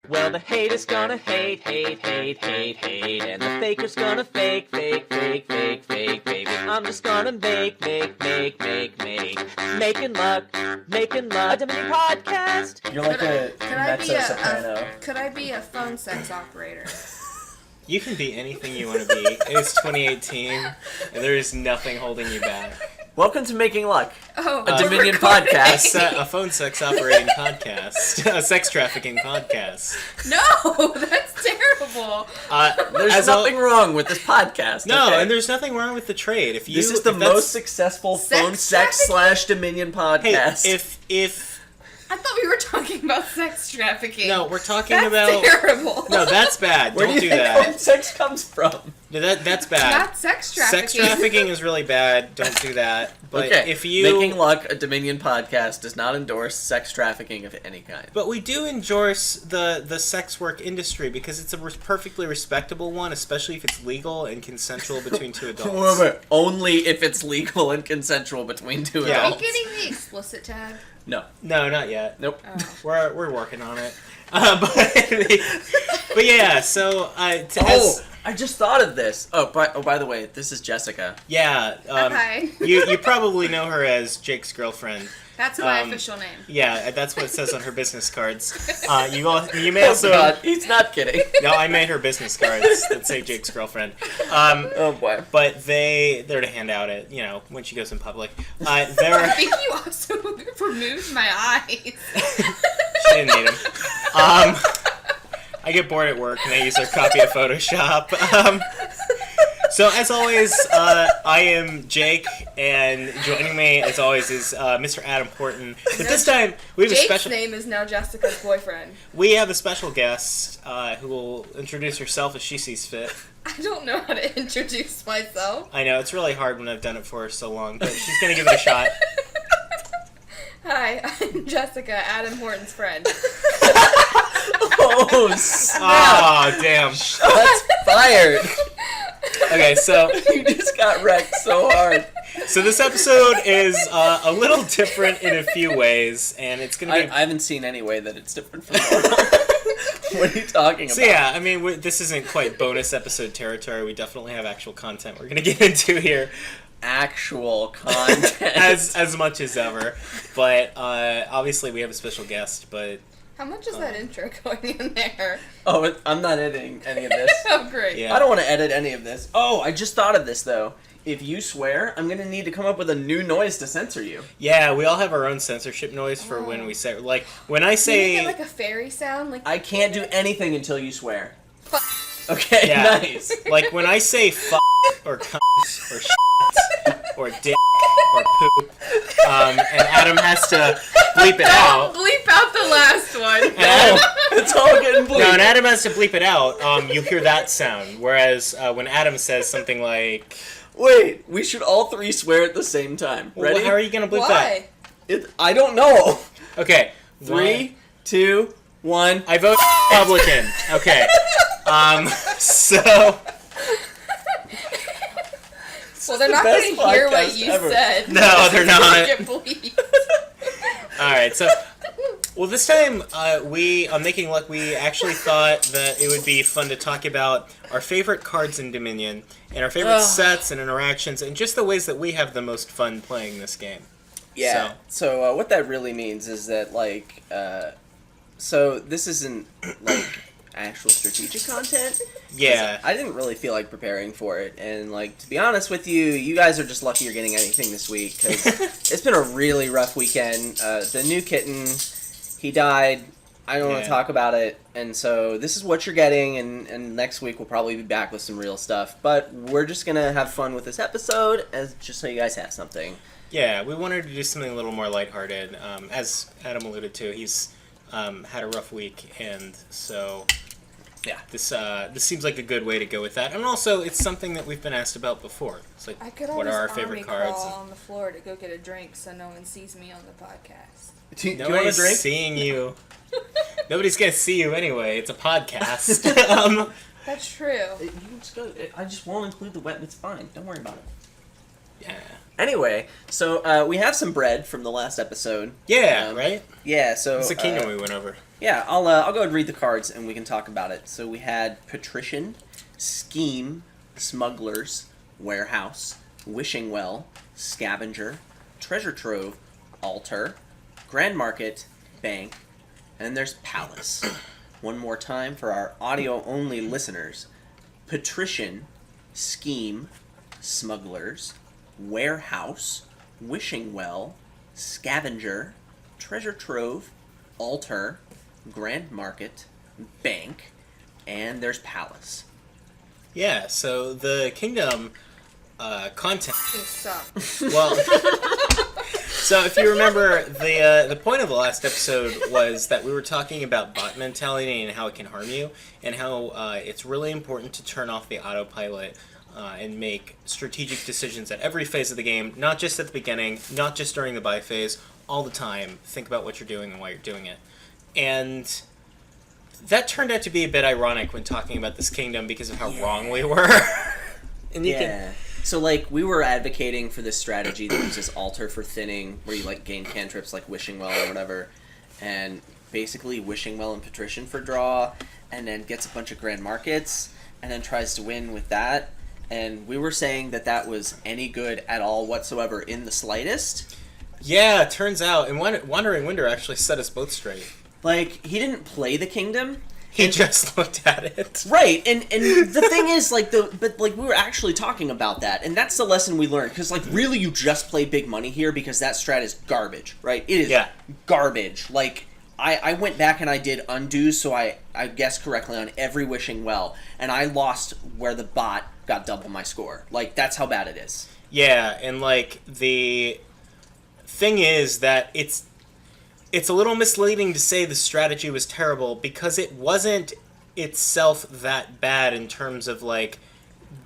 Well, the haters gonna hate, hate, hate, hate, hate, and the fakers gonna fake, fake, fake, fake, fake, baby. I'm just gonna making luck, a Dominion podcast. You're like a mezzo soprano. Could I be a phone sex operator? You can be anything you want to be. It's 2018, and there is nothing holding you back. Welcome to Making Luck, Oh, a Dominion podcast. A phone sex operating podcast. A sex trafficking podcast. No, that's terrible. There's nothing wrong with this podcast. No, okay? and there's nothing wrong with the trade. This is the most successful phone sex / Dominion podcast. Hey, if I thought we were talking about sex trafficking. no, we're talking That's about terrible. No, that's bad. Where Don't do you do think that. phone sex comes from? No, that's bad. Not sex trafficking. Sex trafficking is really bad. Don't do that. But Okay, if you Making Luck, a Dominion podcast, does not endorse sex trafficking of any kind. But we do endorse the sex work industry because it's a perfectly respectable one, especially if it's legal and consensual between two adults. Only if it's legal and consensual between two Yeah. Are you adults. getting the explicit tag? No. No, not yet. Nope. Oh. We're working on it. But yeah, so I just thought of this. By the way, this is Jessica. yeah, Hi. you probably know her as Jake's girlfriend. That's my official name. Yeah, that's what it says on her business cards. You may Oh also God, he's not kidding. no, I made her business cards that say Jake's girlfriend. Oh boy. But they're to hand out it, when she goes in public. I They're think you also removed my eyes. She didn't need them. I get bored at work and I use their copy of Photoshop. So as always, I am Jake, and joining me as always is Mr. Adam Horton. But this time we have Jake's a special. name is now Jessica's boyfriend. We have a special guest who will introduce herself as she sees fit. I don't know how to introduce myself. I know it's really hard when I've done it for her so long, but she's gonna give it a shot. Hi, I'm Jessica, Adam Horton's friend. Oh snap! Oh damn! Shots fired. Okay, so You just got wrecked so hard. so this episode is a little different in a few ways, and it's gonna be. I haven't seen any way that it's different from normal. What are you talking about? So yeah, I mean, this isn't quite bonus episode territory. We definitely have actual content we're gonna get into here, Actual content. as much as ever. But obviously, we have a special guest. But How much is that intro going in there? Oh, I'm not editing any of this. Oh, great. Yeah. I don't want to edit any of this. Oh, I just thought of this though. If you swear, I'm gonna need to come up with a new noise to censor you. yeah, we all have our own censorship noise for when we say, like, when I Can you say. make it like a fairy sound? Like I can't do anything until you swear. F- Okay, Yeah. nice. Like when I say f or cunt or shit or dick or poop, and Adam has to bleep it out. Bleep out the last one. And Adam, It's all getting bleeped. no, and Adam has to bleep it out. You hear that sound. Whereas when Adam says something like, Wait, we should all three swear at the same time. well, Ready? how are you gonna bleep that? Why? I don't know. Okay, 3, 2, 1. I vote Republican. Okay. So Well, they're not best going to hear what podcast you ever. said. No, they're not. Get bleeped. all right. So, well, this time on Making Luck, we actually thought that it would be fun to talk about our favorite cards in Dominion and our favorite sets and interactions and just the ways that we have the most fun playing this game. Yeah. So what that really means is that so this isn't like actual strategic content. Yeah. I didn't really feel like preparing for it, and to be honest with you, you guys are just lucky you're getting anything this week because it's been a really rough weekend. The new kitten, he died. I don't want to talk about it, and so this is what you're getting, and next week we'll probably be back with some real stuff. But we're just gonna have fun with this episode, just so you guys have something. Yeah, we wanted to do something a little more lighthearted. As Adam alluded to, he's had a rough week, and so yeah, this seems like a good way to go with that. And also, it's something that we've been asked about before. It's like, I could what always are our favorite cards? crawl on the floor to go get a drink so no one sees me on the podcast. Do you want a Nobody's drink? seeing you. Nobody's gonna see you anyway. It's a podcast. That's true. You can just go. I just won't include the wet. It's fine. Don't worry about it. Yeah. Anyway, so we have some bread from the last episode. Yeah, Um, right? Yeah, so It's the kingdom we went over. Yeah, I'll go ahead and read the cards and we can talk about it. So we had Patrician, Scheme, Smugglers, Warehouse, Wishing Well, Scavenger, Treasure Trove, Altar, Grand Market, Bank, and then there's Palace. One more time for our audio-only listeners. Patrician, Scheme, Smugglers, Warehouse, Wishing Well, Scavenger, Treasure Trove, Altar, Grand Market, Bank, and there's Palace. Yeah, so the kingdom content. You suck. Well, so if you remember, the point of the last episode was that we were talking about bot mentality and how it can harm you, and how it's really important to turn off the autopilot and make strategic decisions at every phase of the game, not just at the beginning, not just during the buy phase, all the time. Think about what you're doing and why you're doing it. And that turned out to be a bit ironic when talking about this kingdom because of how wrong we were. And you can... So, like, we were advocating for this strategy that uses Altar for thinning, where you, like, gain cantrips like Wishing Well or whatever, and basically Wishing Well and Patrician for draw, and then gets a bunch of Grand Markets, and then tries to win with that. And we were saying that that was any good at all whatsoever in the slightest. Yeah, it turns out, and Wandering Winder actually set us both straight. Like, he didn't play the kingdom. He just looked at it. Right, and the thing is, like, we were actually talking about that, and that's the lesson we learned, because, like, really you just play big money here, because that strat is garbage, right? It is garbage. Like, I went back and I did undos, so I guessed correctly on every Wishing Well, and I lost where the bot got double my score. Like, that's how bad it is. Yeah, and, like, the thing is that it's a little misleading to say the strategy was terrible because it wasn't itself that bad in terms of, like,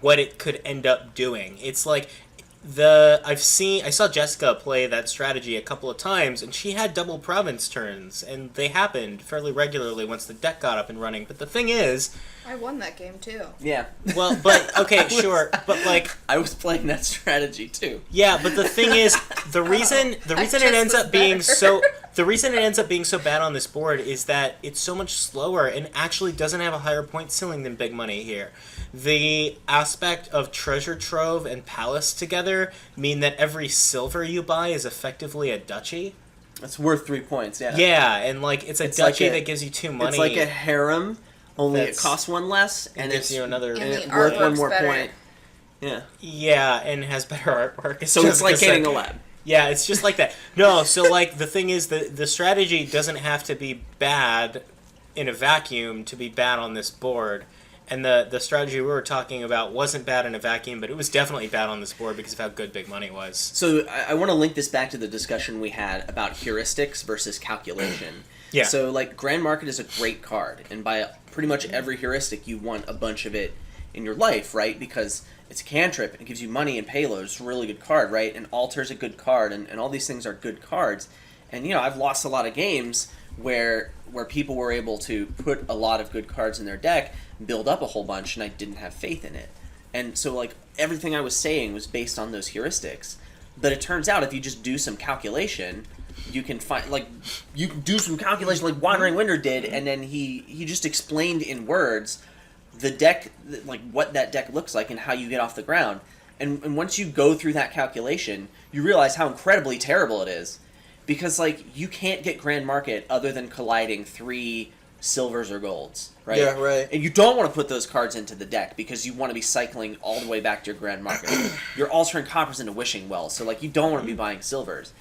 what it could end up doing. It's like I saw Jessica play that strategy a couple of times, and she had double province turns, and they happened fairly regularly once the deck got up and running. But the thing is, I won that game too. Yeah. well, but okay, sure, but like I was playing that strategy too. Yeah, but the thing is, the reason it ends up being so bad on this board is that it's so much slower and actually doesn't have a higher point ceiling than big money here. The aspect of Treasure Trove and Palace together mean that every silver you buy is effectively a duchy. It's worth 3 points, yeah. Yeah, and like it's duchy that gives you 2 money. It's like a harem, only it costs 1 less, and gives you another. And it's the worth 1 artwork's more better. point. Yeah. Yeah, and has better artwork. So it's like getting a lab. Yeah, it's just like that. No, so like the thing is the strategy doesn't have to be bad in a vacuum to be bad on this board. And the strategy we were talking about wasn't bad in a vacuum, but it was definitely bad on this board because of how good big money was. So I want to link this back to the discussion we had about heuristics versus calculation. Yeah. So, like, Grand Market is a great card, and by pretty much every heuristic, you want a bunch of it in your life, right? Because it's a cantrip, and it gives you money and payload. It's a really good card, right? And Altar's a good card, and all these things are good cards. And, you know, I've lost a lot of games where people were able to put a lot of good cards in their deck, build up a whole bunch, and I didn't have faith in it. And so, like, everything I was saying was based on those heuristics. But it turns out if you just do some calculation, you can find, like, you can do some calculation like Wandering Winder did, and then he just explained in words the deck, like, what that deck looks like and how you get off the ground. And once you go through that calculation, you realize how incredibly terrible it is. Because, like, you can't get Grand Market other than colliding 3 silvers or golds, right? Yeah, right. And you don't want to put those cards into the deck because you want to be cycling all the way back to your Grand Market. You're altering coppers into Wishing Wells, so, like, you don't want to be buying silvers.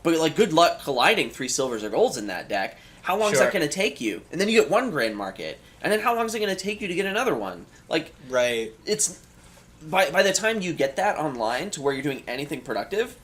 But, like, good luck colliding 3 silvers or golds in that deck. How long is that going to take you? And then you get 1 Grand Market. And then how long is it going to take you to get another one? Like, Right. it's... By the time you get that online to where you're doing anything productive...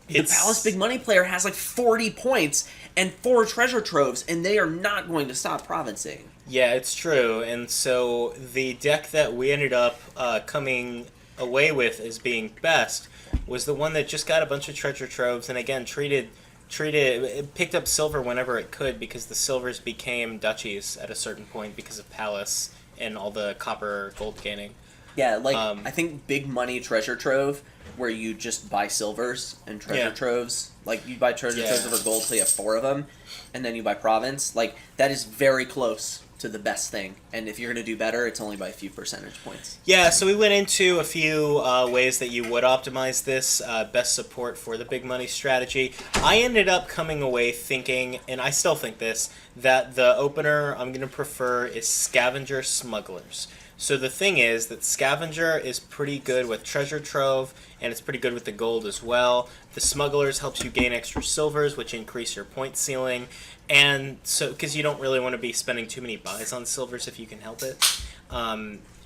The Palace Big Money player has like 40 points and 4 treasure troves, and they are not going to stop provincing. Yeah, it's true. And so the deck that we ended up coming away with as being best was the one that just got a bunch of treasure troves and again it picked up silver whenever it could because the silvers became duchies at a certain point because of Palace and all the copper gold gaining. Yeah, like, Um, I think Big Money Treasure Trove, where you just buy silvers and treasure troves. Like, you buy treasure troves over gold, so you have 4 of them, and then you buy province. Like, that is very close to the best thing. And if you're going to do better, it's only by a few percentage points. Yeah, so we went into a few ways that you would optimize this, best support for the big money strategy. I ended up coming away thinking, and I still think this, that the opener I'm going to prefer is Scavenger Smugglers. So the thing is that Scavenger is pretty good with Treasure Trove, and it's pretty good with the gold as well. The Smugglers helps you gain extra silvers, which increase your point ceiling. And so, because you don't really want to be spending too many buys on silvers if you can help it.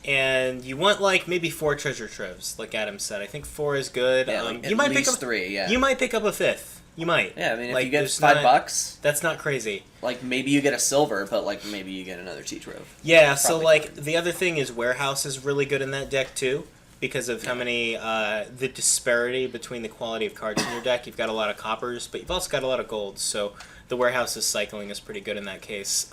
And you want, like, maybe 4 Treasure Troves, like Adam said. I think 4 is good. Yeah, like, you might pick up 3, yeah. You might pick up a 5th. You might. Yeah, I mean, if like, you get there's $5, that's not crazy. like, maybe you get a silver, but, like, maybe you get another T-Trove. Yeah, so, Probably like, fine. the other thing is Warehouse is really good in that deck, too, because of how many, the disparity between the quality of cards in your deck. You've got a lot of coppers, but you've also got a lot of golds, so the Warehouse's cycling is pretty good in that case.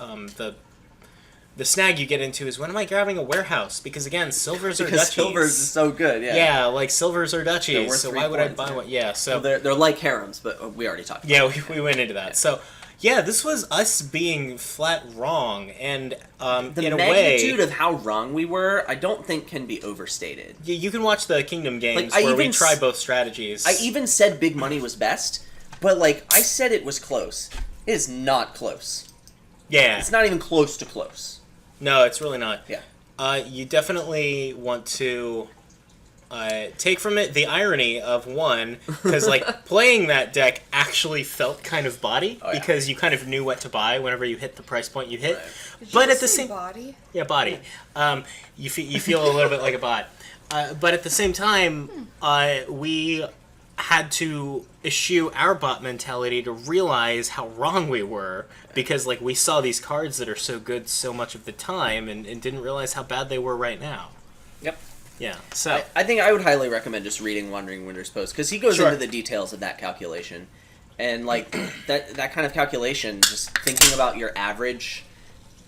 The snag you get into is, when am I grabbing a Warehouse? Because, again, silvers are Because duchies. silvers is so good, yeah. Yeah, like, silvers are They're duchies, worth so 3 why would I points, buy yeah. one? Yeah, so... Well, they're like harems, but we already talked about Yeah, that. we went into that. So, yeah, this was us being flat wrong, and The in a magnitude way, of how wrong we were, I don't think can be overstated. you can watch the Kingdom games Like, I where we even try s- both strategies. I even said Big Money was best, but, like, I said it was close. It is not close. Yeah, It's not even close to close. no, it's really not. Yeah. You definitely want to take from it the irony of one, because like playing that deck actually felt kind of body Oh, yeah. because you kind of knew what to buy whenever you hit the price point you hit. Right. Did you But just at the say same body. Yeah, body. You feel a little bit like a bot. But at the same time, we had to eschew our bot mentality to realize how wrong we were, because like we saw these cards that are so good so much of the time and didn't realize how bad they were right now. Yep. Yeah, so... I think I would highly recommend just reading Wandering Winter's Post, because he goes Sure. into the details of that calculation. And, like, that kind of calculation, just thinking about your average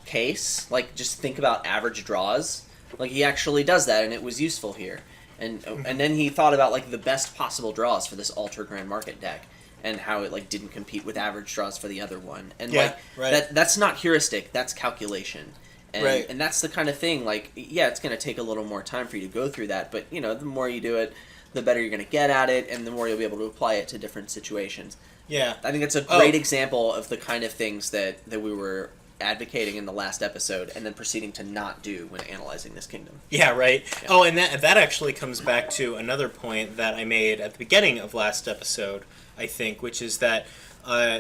case, like, just think about average draws. Like, he actually does that, and it was useful here. And then he thought about, like, the best possible draws for this Ultra Grand Market deck, and how it, like, didn't compete with average draws for the other one. And, Yeah, like, right. that's not heuristic, that's calculation. And, Right. and that's the kind of thing, like, yeah, it's going to take a little more time for you to go through that, but, you know, the more you do it, the better you're going to get at it, and the more you'll be able to apply it to different situations. Yeah. I think it's a great example of the kind of things that we were advocating in the last episode, and then proceeding to not do when analyzing this kingdom. Yeah, right. Yeah. Oh, and that actually comes back to another point that I made at the beginning of last episode, I think, which is that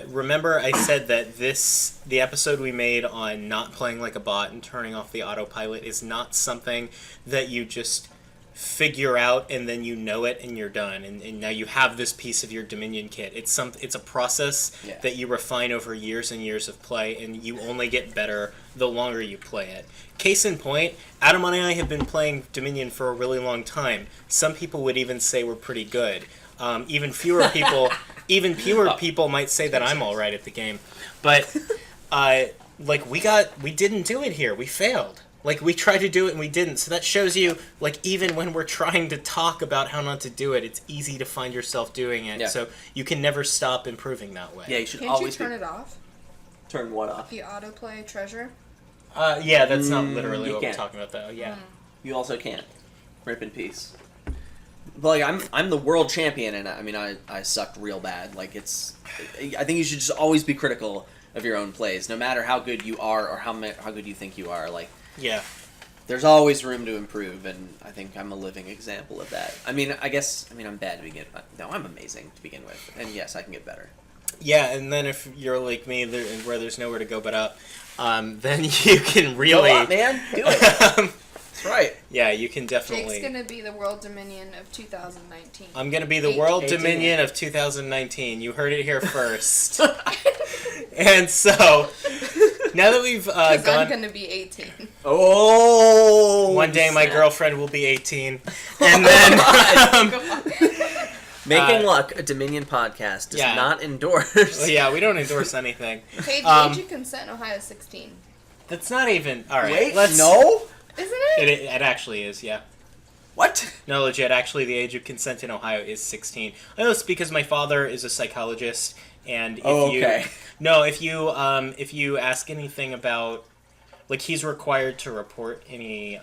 remember I said that the episode we made on not playing like a bot and turning off the autopilot is not something that you just figure out and then you know it and you're done, and now you have this piece of your Dominion kit. It's a process Yeah. that you refine over years and years of play, and you only get better the longer you play it. Case in point, Adam and I have been playing Dominion for a really long time. Some people would even say we're pretty good. Even fewer people might say that I'm all right at the game. But like we didn't do it here. We failed. Like, we tried to do it and we didn't. So that shows you, like, even when we're trying to talk about how not to do it, it's easy to find yourself doing it. Yeah. So you can never stop improving that way. Yeah, you should Can't you always turn it off? turn what off? The autoplay treasure? Yeah, that's not literally you what can't. we're talking about, though. Yeah. You also can't. Rip in peace. But, like, I'm the world champion, and I mean, I sucked real bad. Like, I think you should just always be critical of your own plays, no matter how good you are or how good you think you are. Like, Yeah. there's always room to improve, and I think I'm a living example of that. I mean, I'm bad to begin with. No, I'm amazing to begin with, and yes, I can get better. Yeah, and then if you're like me, where there's nowhere to go but up, then you can really... Go up, man! Do it! That's right. Yeah, you can definitely... Jake's gonna be the world dominion of 2019. I'm going to be the World 18. Dominion of 2019. You heard it here first. And so, now that we've Because gone... I'm gonna be 18. Oh! One day my snap. girlfriend will be 18. And then... Making Luck, a Dominion podcast, does yeah. not endorse. well, yeah, we don't endorse anything. Hey, the Um, age of consent in Ohio is 16. That's not even... Alright, Wait, let's... no? Isn't it? It actually is, yeah. What? No, legit. Actually, the age of consent in Ohio is 16. I know it's because my father is a psychologist, and if okay. if you ask anything about, like, he's required to report any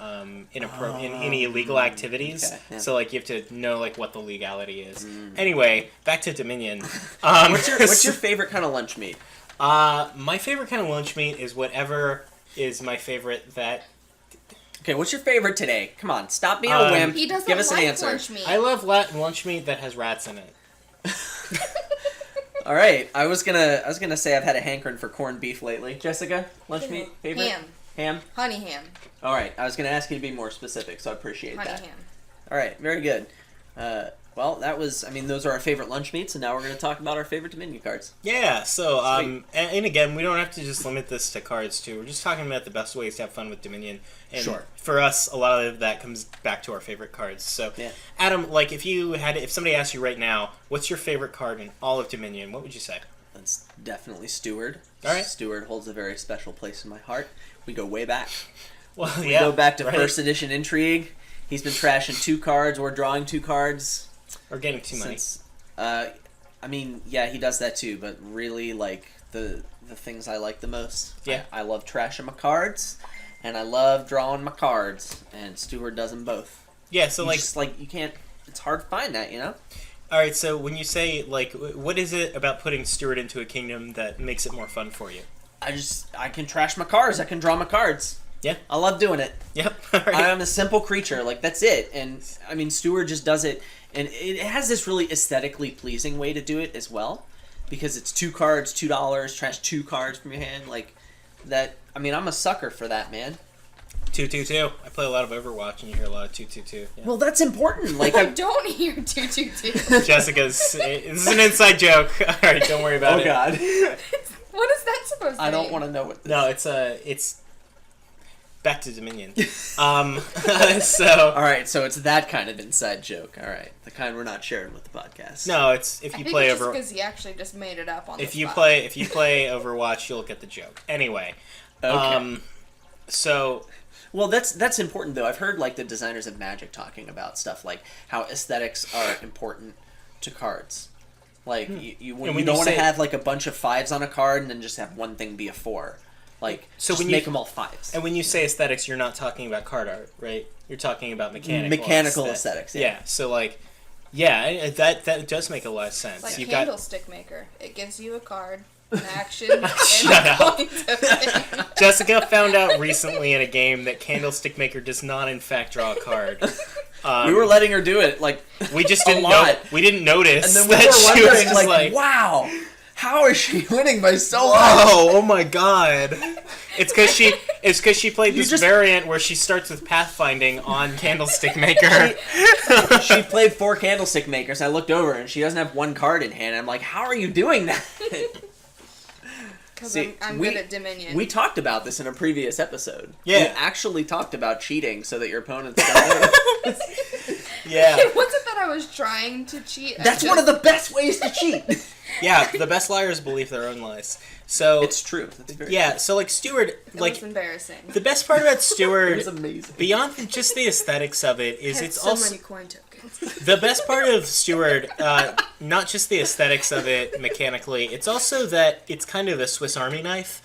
any illegal activities. Okay, yeah. So like you have to know like what the legality is. Anyway, back to Dominion. What's your favorite kind of lunch meat? My favorite kind of lunch meat is whatever is my favorite that. Okay, what's your favorite today? Come on, stop being a wimp. He doesn't Give us like an answer. lunch meat. I love lunch meat that has rats in it. All right, I was gonna say I've had a hankering for corned beef lately. Jessica, lunch meat favorite? Ham. Honey ham. All right, I was gonna ask you to be more specific, so I appreciate Honey that. ham. All right, very good. Well, those are our favorite lunch meats, and now we're gonna talk about our favorite Dominion cards. Yeah, so, and again, we don't have to just limit this to cards, too. We're just talking about the best ways to have fun with Dominion. And Sure. for us, a lot of that comes back to our favorite cards. So, Yeah. Adam, like, if somebody asked you right now, what's your favorite card in all of Dominion, what would you say? That's definitely Steward. All right. Steward holds a very special place in my heart. We go way back. Well, We yeah. go back to right? first edition Intrigue. He's been trashing 2 cards or drawing 2 cards. Or getting too money. Since, yeah, he does that too, but really, like, the things I like the most. Yeah. I love trashing my cards, and I love drawing my cards, and Steward does them both. Yeah, so, You can't, it's hard to find that, you know? Alright, so when you say, like, what is it about putting Steward into a kingdom that makes it more fun for you? I can trash my cards, I can draw my cards. Yeah. I love doing it. Yep. All right. I am a simple creature, like, that's it. And, I mean, Steward just does it, and it has this really aesthetically pleasing way to do it as well, because it's 2 cards, $2, trash 2 cards from your hand, like, that, I mean, I'm a sucker for that, man. 2-2-2. I play a lot of Overwatch, and you hear a lot of 2-2-2. Yeah. Well, that's important, like, I don't hear 222. Jessica's, this is an inside joke. Alright, don't worry about it. oh god. What is that supposed to I don't mean? want to know what this No, it's back to Dominion. So Alright, so it's that kind of inside joke, alright. The kind we're not sharing with the podcast. no, it's if I you think play it's just over because he actually just made it up on the if you spot. play Overwatch, you'll get the joke. Anyway, Okay. So Well, that's important, though. I've heard, like, the designers of Magic talking about stuff, like, how aesthetics are important to cards. Like, you when don't you want to say- have, like, a bunch of 5s on a card and then just have one thing be a 4. Like, So just when you- make them all 5s. and when you say aesthetics, you're not talking about card art, right? You're talking about Mechanical aesthetics, yeah. So like, yeah, that does make a lot of sense. Like You've got Candlestick Maker. It gives you a card, an action, and Shut a up. point of it. Jessica found out recently in a game that Candlestick Maker does not, in fact, draw a card. We were letting her do it, like, We just a didn't lot. know. We didn't notice and then we that were she was wondering, just like, wow, how is she winning by so much? Whoa! Oh my god! It's because she played You this just- variant where she starts with pathfinding on Candlestick Maker. She played 4 Candlestick Makers. I looked over and she doesn't have 1 card in hand. I'm like, how are you doing that? Because See, I'm we- good at Dominion. We talked about this in a previous episode. Yeah. We actually talked about cheating so that your opponents got it. Yeah, It wasn't that I was trying to cheat. That's one of the best ways to cheat. yeah. The best liars believe their own lies. So It's true. That's very yeah. So like Steward, It like was embarrassing. the best part about It Steward, was amazing. beyond just the aesthetics of it, is Had it's so also many coin tokens. the best part of Steward, not just the aesthetics of it mechanically, it's also that it's kind of a Swiss Army knife.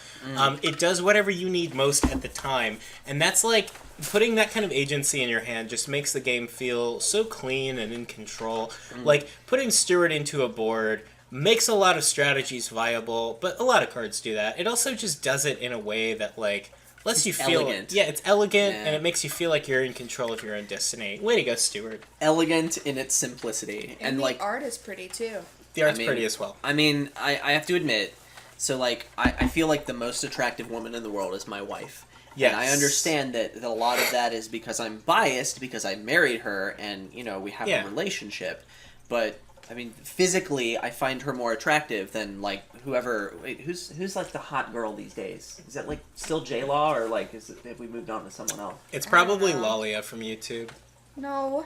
It does whatever you need most at the time, and that's like putting that kind of agency in your hand just makes the game feel so clean and in control. Like putting Steward into a board makes a lot of strategies viable, but a lot of cards do that. It also just does it in a way that like lets you feel elegant. yeah, it's elegant Yeah. and it makes you feel like you're in control of your own destiny. Way to go, Steward. Elegant in its simplicity. And And, the like, art is pretty too. The art's I mean- pretty as well. I mean, I have to admit, so, like, I feel like the most attractive woman in the world is my wife. Yes. And I understand that a lot of that is because I'm biased, because I married her, and, you know, we have Yeah. a relationship. But, I mean, physically, I find her more attractive than, like, whoever... Wait, who's like, the hot girl these days? Is that, like, still J-Law, or, like, have we moved on to someone else? It's probably I don't know. Lalia from YouTube. No.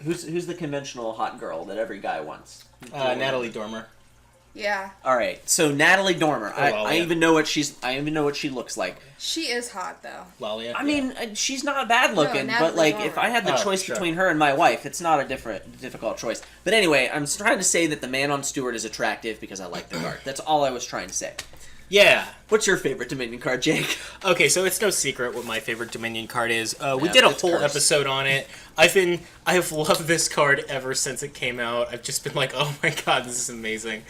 Who's the conventional hot girl that every guy wants? Natalie Dormer. Yeah. All right, so Natalie Dormer. I Lalia. even know what she looks like. She is hot, though. Lalia. I mean, she's not bad looking, Natalie but like Dormer. if I had the choice sure. between her and my wife, it's not a difficult choice. But anyway, I'm trying to say that the man on Steward is attractive because I like the card. That's all I was trying to say. Yeah. What's your favorite Dominion card, Jake? Okay, so it's no secret what my favorite Dominion card is. We Yeah, did a it's whole cursed. episode on it. I have loved this card ever since it came out. I've just been like, oh my god, this is amazing.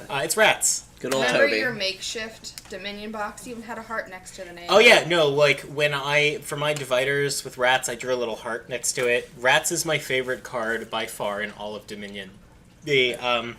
It's Rats. Good old Remember Toby. your makeshift Dominion box? You even had a heart next to the name. Oh yeah, no, like for my dividers with Rats, I drew a little heart next to it. Rats is my favorite card by far in all of Dominion. And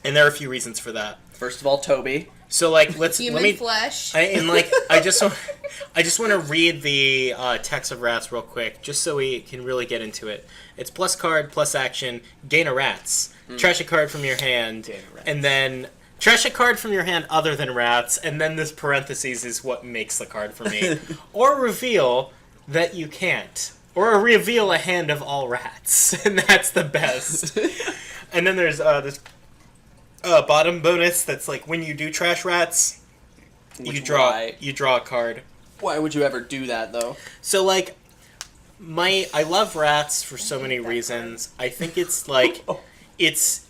there are a few reasons for that. First of all, Toby. So like Human flesh. I just want to read the text of Rats real quick, just so we can really get into it. It's plus card, plus action, gain a Rats, trash a card from your hand, Gain a Rats. and then trash a card from your hand other than Rats, and then this parentheses is what makes the card for me. Or reveal that you can't. Or reveal a hand of all Rats, and that's the best. And then there's this bottom bonus that's like when you do trash Rats, you draw a card. Why would you ever do that, though? So like I love Rats for so many reasons. I think it's like it's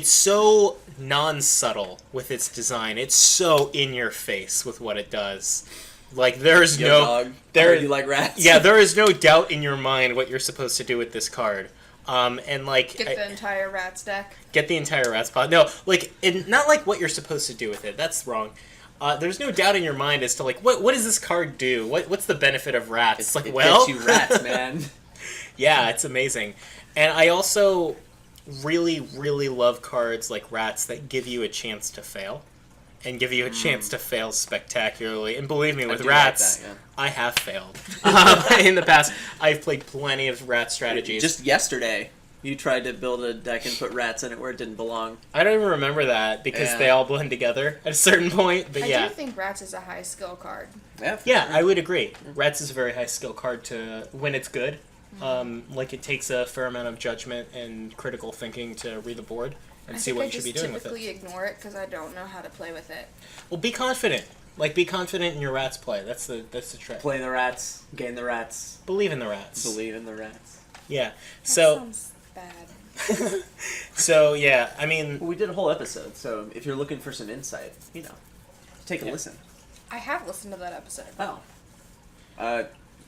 so non-subtle with its design. It's so in your face with what it does. Like there's Yo, no dog. there You like Rats? Yeah, there is no doubt in your mind what you're supposed to do with this card. And like Get the entire Rats deck. get the entire Rats pod. No, like not like what you're supposed to do with it. That's wrong. There's no doubt in your mind as to like what does this card do? What's the benefit of Rats? It's like, it well, gets you Rats, man. yeah, it's amazing. And I also really, really love cards like Rats that give you a chance to fail. And give you a chance to fail spectacularly. And believe me, with do Rats, like that, I have failed. In the past, I've played plenty of Rat strategies. Just yesterday, you tried to build a deck and put Rats in it where it didn't belong. I don't even remember that because Yeah. they all blend together at a certain point. But I yeah. do think Rats is a high skill card. Yeah, Yeah, I would agree. Rats is a very high skill card to when it's good. Like it takes a fair amount of judgment and critical thinking to read the board and see what you should be doing with I typically it. ignore it because I don't know how to play with it. Well, be confident. Like be confident in your Rats play. That's the trick. Play the Rats, gain the Rats, Believe in the Rats. believe in the Rats. Yeah. That So sounds bad. so yeah, I mean Well, we did a whole episode, so if you're looking for some insight, take a listen. I have listened to that episode. Oh.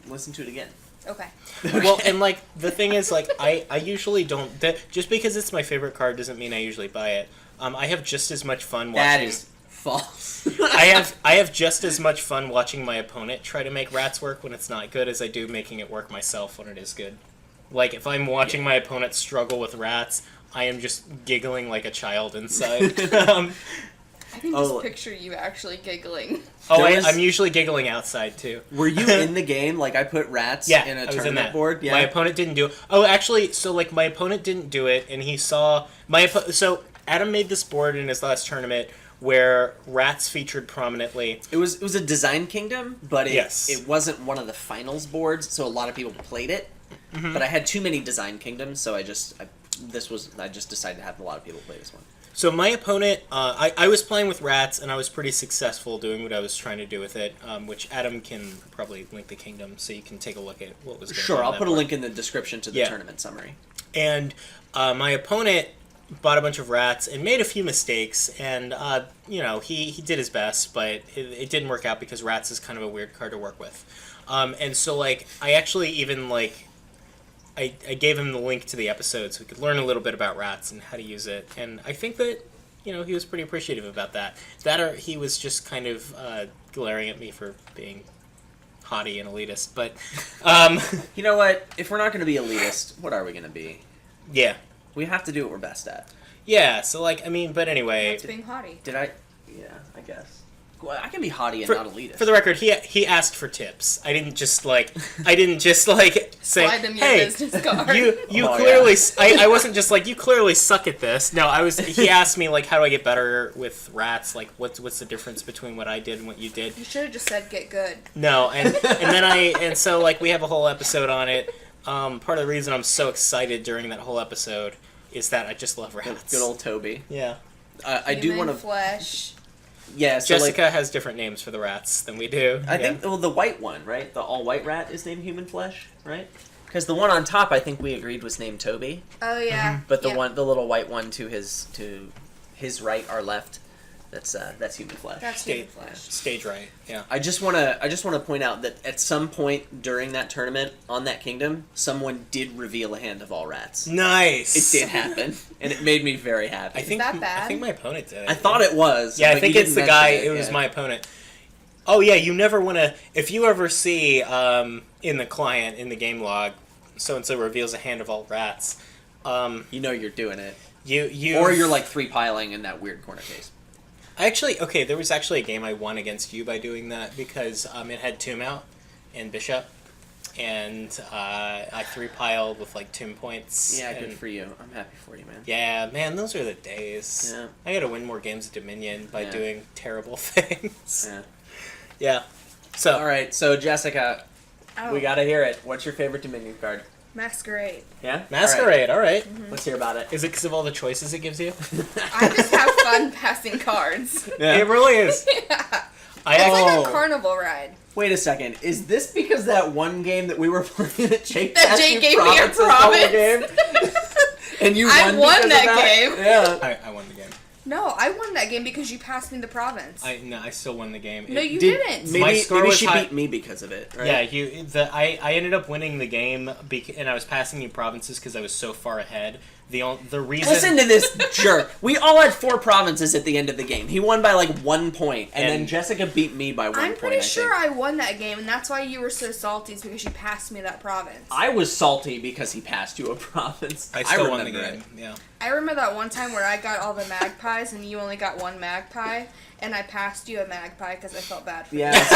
Listen to it again. Okay. well, and like the thing is, like I usually don't. Just because it's my favorite card doesn't mean I usually buy it. I have just as much fun watching. That is false. I have just as much fun watching my opponent try to make Rats work when it's not good as I do making it work myself when it is good. Like if I'm watching my opponent struggle with Rats, I am just giggling like a child inside. I can just picture you actually giggling. I'm usually giggling outside too. Were you in the game? Like I put Rats Yeah, in a I was in tournament that. board? Yeah. My opponent didn't do it. Oh, actually, so like my opponent didn't do it, and he saw so Adam made this board in his last tournament where Rats featured prominently. It was a Design Kingdom, but Yes. it wasn't one of the finals boards, so a lot of people played it. Mm-hmm. But I had too many Design Kingdoms, so I just decided to have a lot of people play this one. So my opponent, I was playing with Rats, and I was pretty successful doing what I was trying to do with it, which Adam can probably link the kingdom so you can take a look at what was going on. Sure, I'll that put a board. link in the description to the Yeah. tournament summary. And my opponent bought a bunch of Rats and made a few mistakes, and he did his best, but it didn't work out because Rats is kind of a weird card to work with. And so like I actually even like I gave him the link to the episode so he could learn a little bit about Rats and how to use it, and I think that he was pretty appreciative about that. That or he was just kind of glaring at me for being haughty and elitist, but You know what? If we're not going to be elitist, what are we going to be? yeah. We have to do what we're best at. Yeah, so like I mean, but anyway, It's being haughty. Did I? Yeah, I guess. Well, I can be haughty and For, not elitist. for the record, he asked for tips. I didn't just like say, Slide them your hey, business card. you Oh, clearly. I wasn't just like you clearly suck at this. No, I was. He asked me like, how do I get better with Rats? Like, what's the difference between what I did and what you did? You should have just said get good. No, and so like we have a whole episode on it. Part of the reason I'm so excited during that whole episode is that I just love Rats. Good old Toby. Yeah. I do want to. Flesh. Yeah, so Jessica has different names for the rats than we do. I think the white one, right? The all white rat is named Human Flesh, right? Because the one on top, I think we agreed was named Toby. Oh yeah. But the little white one to his right, our left, that's Human Flesh. That's Human Flesh. Stage right. Yeah. I just wanna point out that at some point during that tournament on that kingdom, someone did reveal a hand of all rats. Nice. It did happen, and it made me very happy. I think that bad? I think my opponent did it. I thought it was. Yeah, I but think you it's the didn't guy. mention It was my opponent. Oh yeah, you never want to. If you ever see in the client in the game log, so and so reveals a hand of all rats. You know you're doing it. You Or you're like 3-piling in that weird corner case. There was actually a game I won against you by doing that because it had Tomb out and Bishop, and I 3-piled with like Tomb points. Yeah, good for you. I'm happy for you, man. Yeah, man, those are the days. Yeah. I gotta win more games of Dominion by Yeah. doing terrible things. Yeah. Yeah. So. All right, so Jessica, Oh. we gotta hear it. What's your favorite Dominion card? Masquerade. Yeah. Masquerade, all right. Let's hear about it. Is it because of all the choices it gives you? I just have fun passing cards. Yeah. It really is. Yeah. I It's actually, like a carnival ride. Wait a second. Is this because that one game that we were playing that Jake That passed Jake you gave me a provinces the whole province. game? And you I won won because of that game. Yeah. I won the game. No, I won that game because you passed me the province. I still won the game. No, you didn't. My score Maybe was she high- beat me because of it, right? Yeah, I ended up winning the game and I was passing you provinces because I was so far ahead. The reason. Listen to this jerk. We all had 4 provinces at the end of the game. He won by like 1 point, and then Jessica beat me by 1 point. I'm pretty sure I think. I won that game, and that's why you were so salty, is because you passed me that province. I was salty because he passed you a province. I still won the remember game. it. Yeah. I remember that one time where I got all the magpies, and you only got 1 magpie, and I passed you a magpie because I felt bad for you. Yes,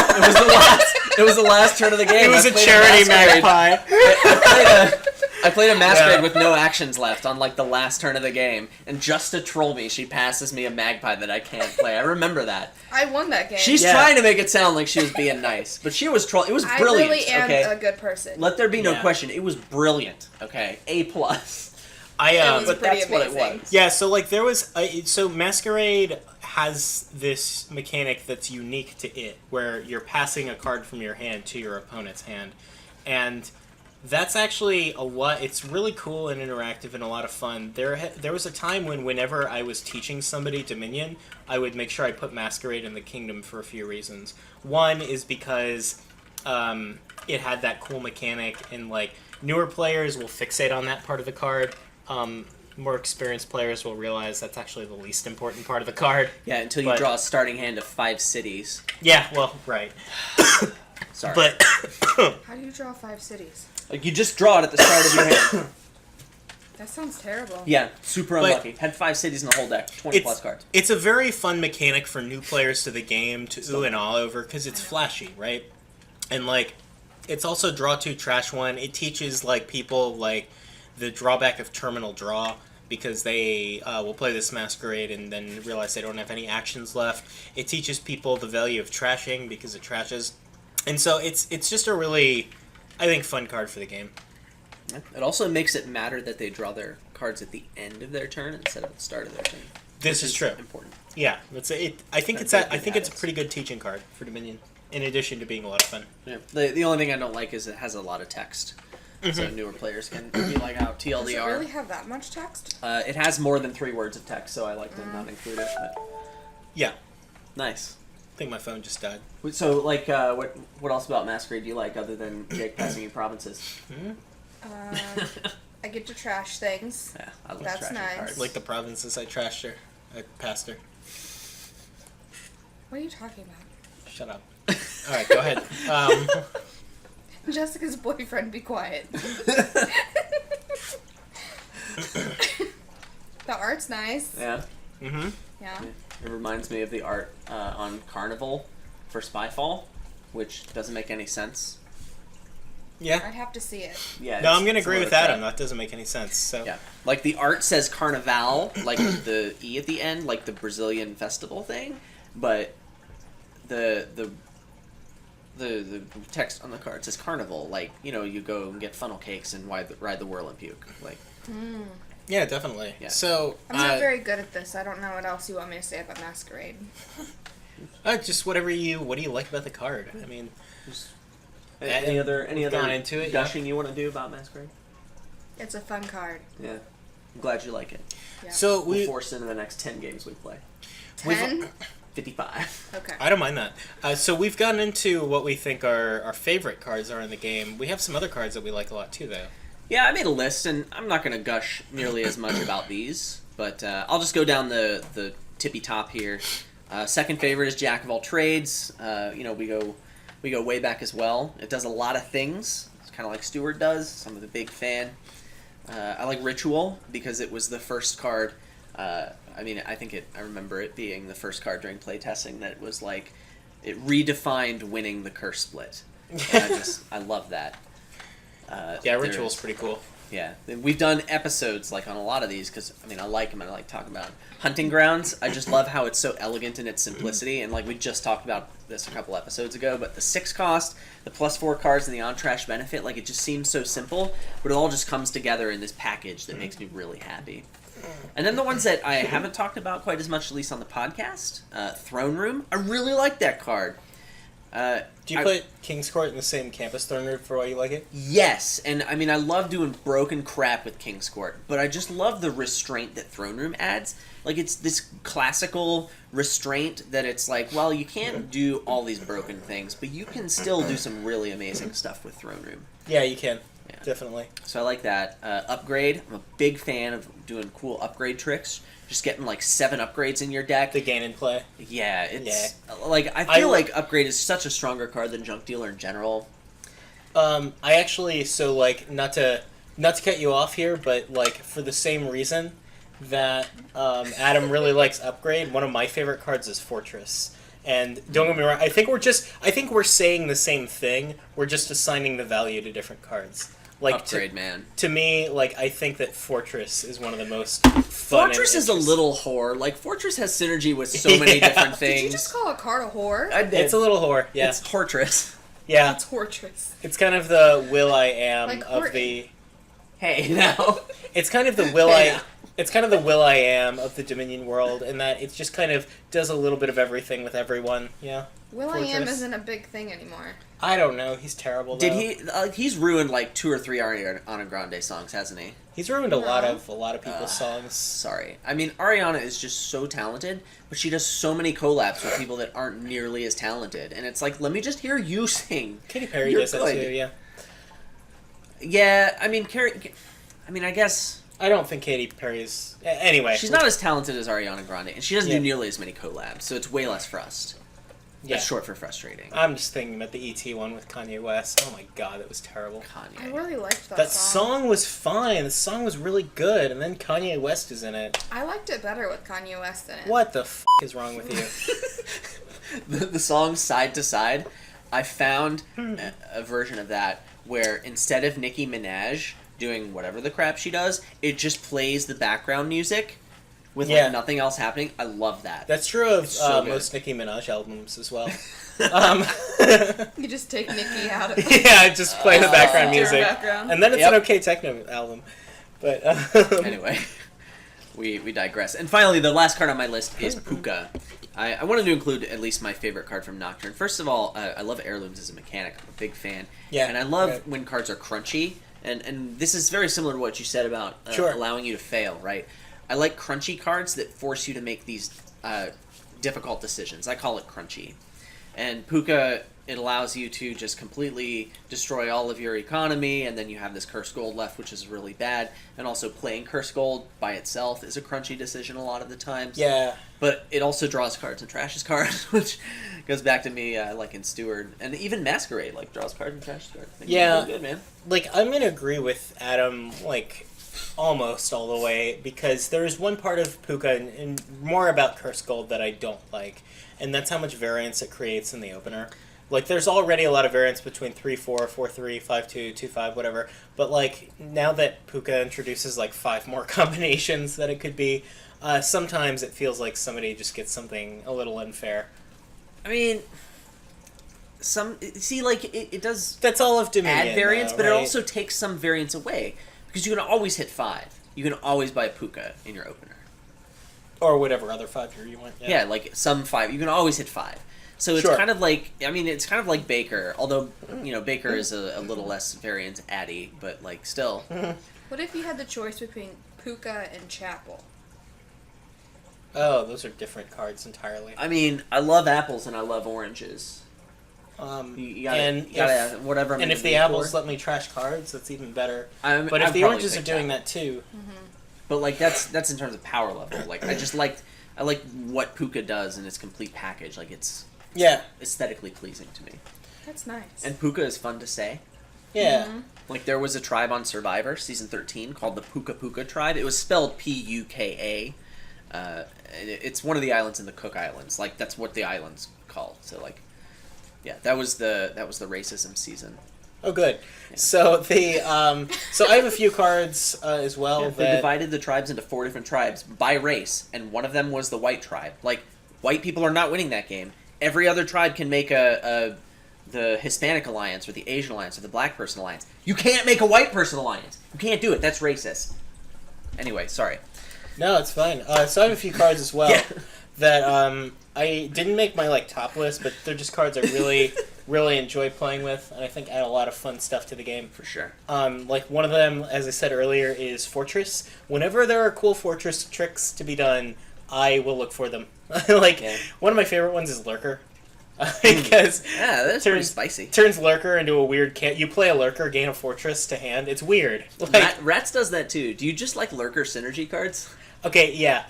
it was the last turn of the game. It was I a played charity Masquerade. magpie. I played a Masquerade Yeah. with no actions left on like the last turn of the game, and just to troll me, she passes me a magpie that I can't play. I remember that. I won that game. She's trying to make it sound like she was being nice, but she was troll. It was brilliant. I really am okay, a good person. let there be no Yeah. question. It was brilliant. Okay, A+. It was but pretty that's what it amazing. was. Yeah, so like there was so Masquerade has this mechanic that's unique to it, where you're passing a card from your hand to your opponent's hand, and that's actually a lot. It's really cool and interactive and a lot of fun. There was a time whenever I was teaching somebody Dominion, I would make sure I put Masquerade in the kingdom for a few reasons. One is because it had that cool mechanic, and like newer players will fixate on that part of the card. More experienced players will realize that's actually the least important part of the card. Yeah, until you But- draw a starting hand of 5 cities. Yeah, well, right. Sorry. But How do you draw 5 cities? Like, you just draw it at the start of your hand. That sounds terrible. Yeah, super But- unlucky. Had 5 cities in the whole deck. 20 plus cards. it's a very fun mechanic for new players to the game to ooh and all over because it's flashy, right? And like, it's also draw 2, trash 1. It teaches like people like the drawback of terminal draw because they will play this Masquerade and then realize they don't have any actions left. It teaches people the value of trashing because it trashes, and so it's just a really, I think, fun card for the game. It also makes it matter that they draw their cards at the end of their turn instead of the start of their turn. This is true. Important. Yeah, that's it. I think That's it's good I think it's a habits. pretty good teaching card for Dominion. In addition to being a lot of fun. Yeah. The only thing I don't like is it has a lot of text. So newer players can be like how Does it TLDR. really have that much text? It has more than 3 words of text, so I like to not include it. But Yeah, nice. I think my phone just died. So, like, what else about Masquerade do you like other than Jake passing you provinces? I get to trash things. Yeah, I love That's trashing nice. cards. Like the provinces I trashed her. I passed her. What are you talking about? Shut up. Alright, go ahead. Jessica's boyfriend, be quiet. The art's nice. Yeah. Mm-hmm. Yeah. It reminds me of the art on Carnival for Spyfall, which doesn't make any sense. Yeah. I'd have to see it. Yeah. No, I'm gonna it's agree a with load of Adam. crap. That doesn't make any sense. So Yeah. Like, the art says Carnival, like the E at the end, like the Brazilian festival thing, but the text on the card says Carnival, like, you know, you go and get funnel cakes and ride the Whirlimpuke. Like, Yeah, definitely. Yeah. So I'm not very good at this. I don't know what else you want me to say about Masquerade. just whatever what do you like about the card? I mean, Any other gone into it, gushing you want to do about Masquerade? It's a fun card. Yeah. I'm glad you like it. Yeah. so We'll force into the next 10 games we play. 10? 55. Okay. I don't mind that. So we've gotten into what we think our favorite cards are in the game. We have some other cards that we like a lot too, though. Yeah, I made a list, and I'm not going to gush nearly as much about these, but I'll just go down the tippy top here. Second favorite is Jack of All Trades. We go way back as well. It does a lot of things. It's kind of like Steward does. So I'm a big fan. I like Ritual because it was the first card. I remember it being the first card during playtesting that was like, it redefined winning the curse split. I love that. Ritual's pretty cool. Yeah, we've done episodes like on a lot of these because I like them and I like talking about them. Hunting Grounds. I just love how it's so elegant in its simplicity, and like we just talked about this a couple episodes ago. But the 6 cost, the +4 cards, and the on-trash benefit, like it just seems so simple, but it all just comes together in this package that makes me really happy. And then the ones that I haven't talked about quite as much, at least on the podcast, Throne Room. I really like that card. Do you put King's Court in the same campus Throne Room for why you like it? Yes, and I love doing broken crap with King's Court, but I just love the restraint that Throne Room adds. Like, it's this classical restraint that it's like, well, you can't do all these broken things, but you can still do some really amazing stuff with Throne Room. Yeah, you can. Yeah. Definitely. So I like that. Upgrade. I'm a big fan of doing cool upgrade tricks. Just getting like 7 upgrades in your deck. The gain and play. Yeah, it's like I feel like Upgrade is such a stronger card than Junk Dealer in general. I actually not to cut you off here, but like for the same reason that Adam really likes Upgrade, one of my favorite cards is Fortress. And don't get me wrong, I think we're saying the same thing. We're just assigning the value to different cards. Like Upgrade, man. To me, like I think that Fortress is one of the most fun. Fortress is a little whore. Like Fortress has synergy with so many different things. Did you just call a card a whore? I did. It's a little whore. Yeah. It's Fortress. Yeah. It's Fortress. It's kind of the Will I Am Like of the. Hey, now. It's kind of the Will I. It's kind of the Will I Am of the Dominion world, in that it just kind of does a little bit of everything with everyone. Yeah. Will I Am isn't a big thing anymore. I don't know. He's terrible. Though. Did he? He's ruined like 2 or 3 Ariana Grande songs, hasn't he? He's ruined a lot of people's songs. Sorry. Ariana is just so talented, but she does so many collabs with people that aren't nearly as talented, and it's like, let me just hear you sing. Katy Perry does that too. Yeah. Yeah. I guess. I don't think Katy Perry's... Anyway. She's not as talented as Ariana Grande, and she doesn't do nearly as many collabs, so it's way less frust. Yeah. That's short for frustrating. I'm just thinking about the E.T. one with Kanye West. Oh my god, that was terrible. Kanye. I really liked that song. That song was fine. The song was really good, and then Kanye West is in it. I liked it better with Kanye West in it. What the f*** is wrong with you? the song Side to Side, I found a version of that where instead of Nicki Minaj doing whatever the crap she does, it just plays the background music with like nothing else happening. I love that. That's true of most Nicki Minaj albums as well. You just take Nicki out of just play the background music, and then it's an okay techno album. But anyway, we digress. And finally, the last card on my list is Puka. I wanted to include at least my favorite card from Nocturne. First of all, I love heirlooms as a mechanic. I'm a big fan. Yeah, and I love when cards are crunchy. And this is very similar to what you said about allowing you to fail, right? I like crunchy cards that force you to make these difficult decisions. I call it crunchy. And Puka, it allows you to just completely destroy all of your economy, and then you have this Cursed Gold left, which is really bad. And also playing Cursed Gold by itself is a crunchy decision a lot of the times. Yeah. But it also draws cards and trashes cards, which goes back to me like in Steward. And even Masquerade draws cards and trashes cards. Yeah. Really good, man. I'm going to agree with Adam, almost all the way, because there's one part of Puka, and more about Cursed Gold, that I don't like, and that's how much variance it creates in the opener. There's already a lot of variance between 3-4, 4-3, 5-2, 2-5, whatever, but, now that Puka introduces, 5 more combinations that it could be, sometimes it feels like somebody just gets something a little unfair. It does... That's all of Dominion, add variance, though, but right? it also takes some variance away, because you can always hit 5. you can always buy Puka in your opener. Or whatever other 5 you want. Yeah, like some 5. You can always hit 5. So it's kind of like, I mean, it's kind of like Baker, although, you know, Baker is a little less variant Addy, but, like, still. What if you had the choice between Puka and Chapel? Oh, those are different cards entirely. I mean, I love apples and I love oranges. You gotta whatever. And if the apples let me trash cards, that's even better. But if the oranges are doing that too. But like that's in terms of power level. Like I like what Puka does in its complete package. Like it's aesthetically pleasing to me. That's nice. And Puka is fun to say. Yeah. Like there was a tribe on Survivor season 13 called the Puka Puka tribe. It was spelled Puka. It's one of the islands in the Cook Islands. Like that's what the island's called. So like, yeah, that was the racism season. Oh, good. Yeah. So so I have a few cards as well. They divided the tribes into 4 different tribes by race, and one of them was the white tribe. Like white people are not winning that game. Every other tribe can make the Hispanic alliance or the Asian alliance or the black person alliance. You can't make a white person alliance. You can't do it. That's racist. Anyway, sorry. No, it's fine. So I have a few cards as well that I didn't make my top list, but they're just cards I really, really enjoy playing with, and I think add a lot of fun stuff to the game. For sure. Like one of them, as I said earlier, is Fortress. Whenever there are cool Fortress tricks to be done, I will look for them. One of my favorite ones is Lurker. Because that's pretty spicy. Turns Lurker into a weird you play a Lurker, gain a Fortress to hand. It's weird. Rats does that too. Do you just like Lurker synergy cards? Okay, yeah.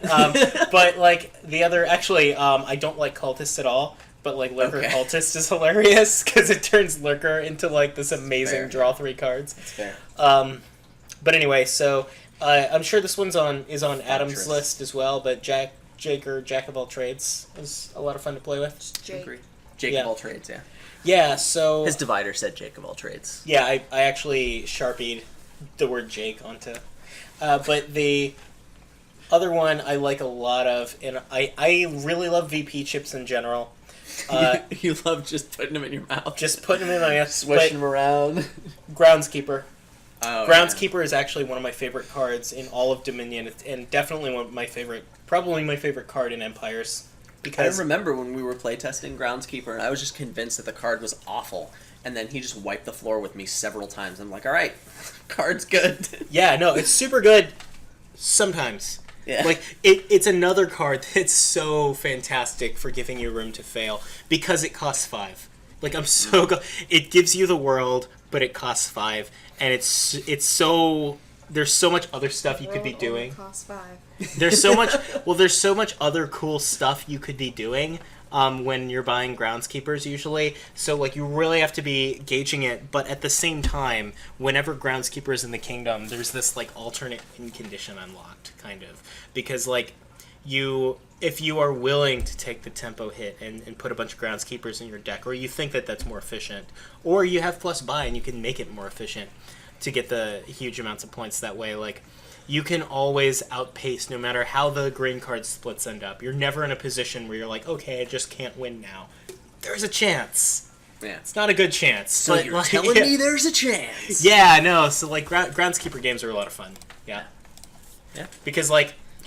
But the other, actually, I don't like Cultist at all. But Lurker Cultist is hilarious because it turns Lurker into this amazing draw 3 cards. That's fair. But anyway, so I'm sure this one's on Adam's list as well. But Jack of all trades is a lot of fun to play with. Jake of all trades, yeah. Yeah, so... His divider said Jake of all trades. Yeah, I actually Sharpied the word Jake onto... but the other one I like a lot of, and I really love VP chips in general. You love just putting them in your mouth. Just putting them in my mouth. Swishing them around. Groundskeeper. Oh, Groundskeeper is actually one of my favorite cards in all of Dominion, and definitely probably my favorite card in Empires. Because I remember when we were playtesting Groundskeeper, and I was just convinced that the card was awful, and then he just wiped the floor with me several times. I'm like, all right, card's good. Yeah, no, it's super good sometimes. Yeah. It's another card that's so fantastic for giving you room to fail, because it costs 5. I'm so good. It gives you the world, but it costs 5, and it's so... There's so much other stuff you could be doing. Costs 5. There's so much other cool stuff you could be doing when you're buying Groundskeepers usually. So you really have to be gauging it, but at the same time, whenever Groundskeepers in the kingdom, there's this alternate win condition unlocked, kind of. Because if you are willing to take the tempo hit and put a bunch of Groundskeepers in your deck, or you think that that's more efficient, or you have plus buy and you can make it more efficient to get the huge amounts of points that way, you can always outpace no matter how the green card splits end up. You're never in a position where you're okay, I just can't win now. There's a chance. Yeah. It's not a good chance. So but, you're telling me there's a chance. Yeah, no. So Groundskeeper games are a lot of fun. Yeah. Yeah. Because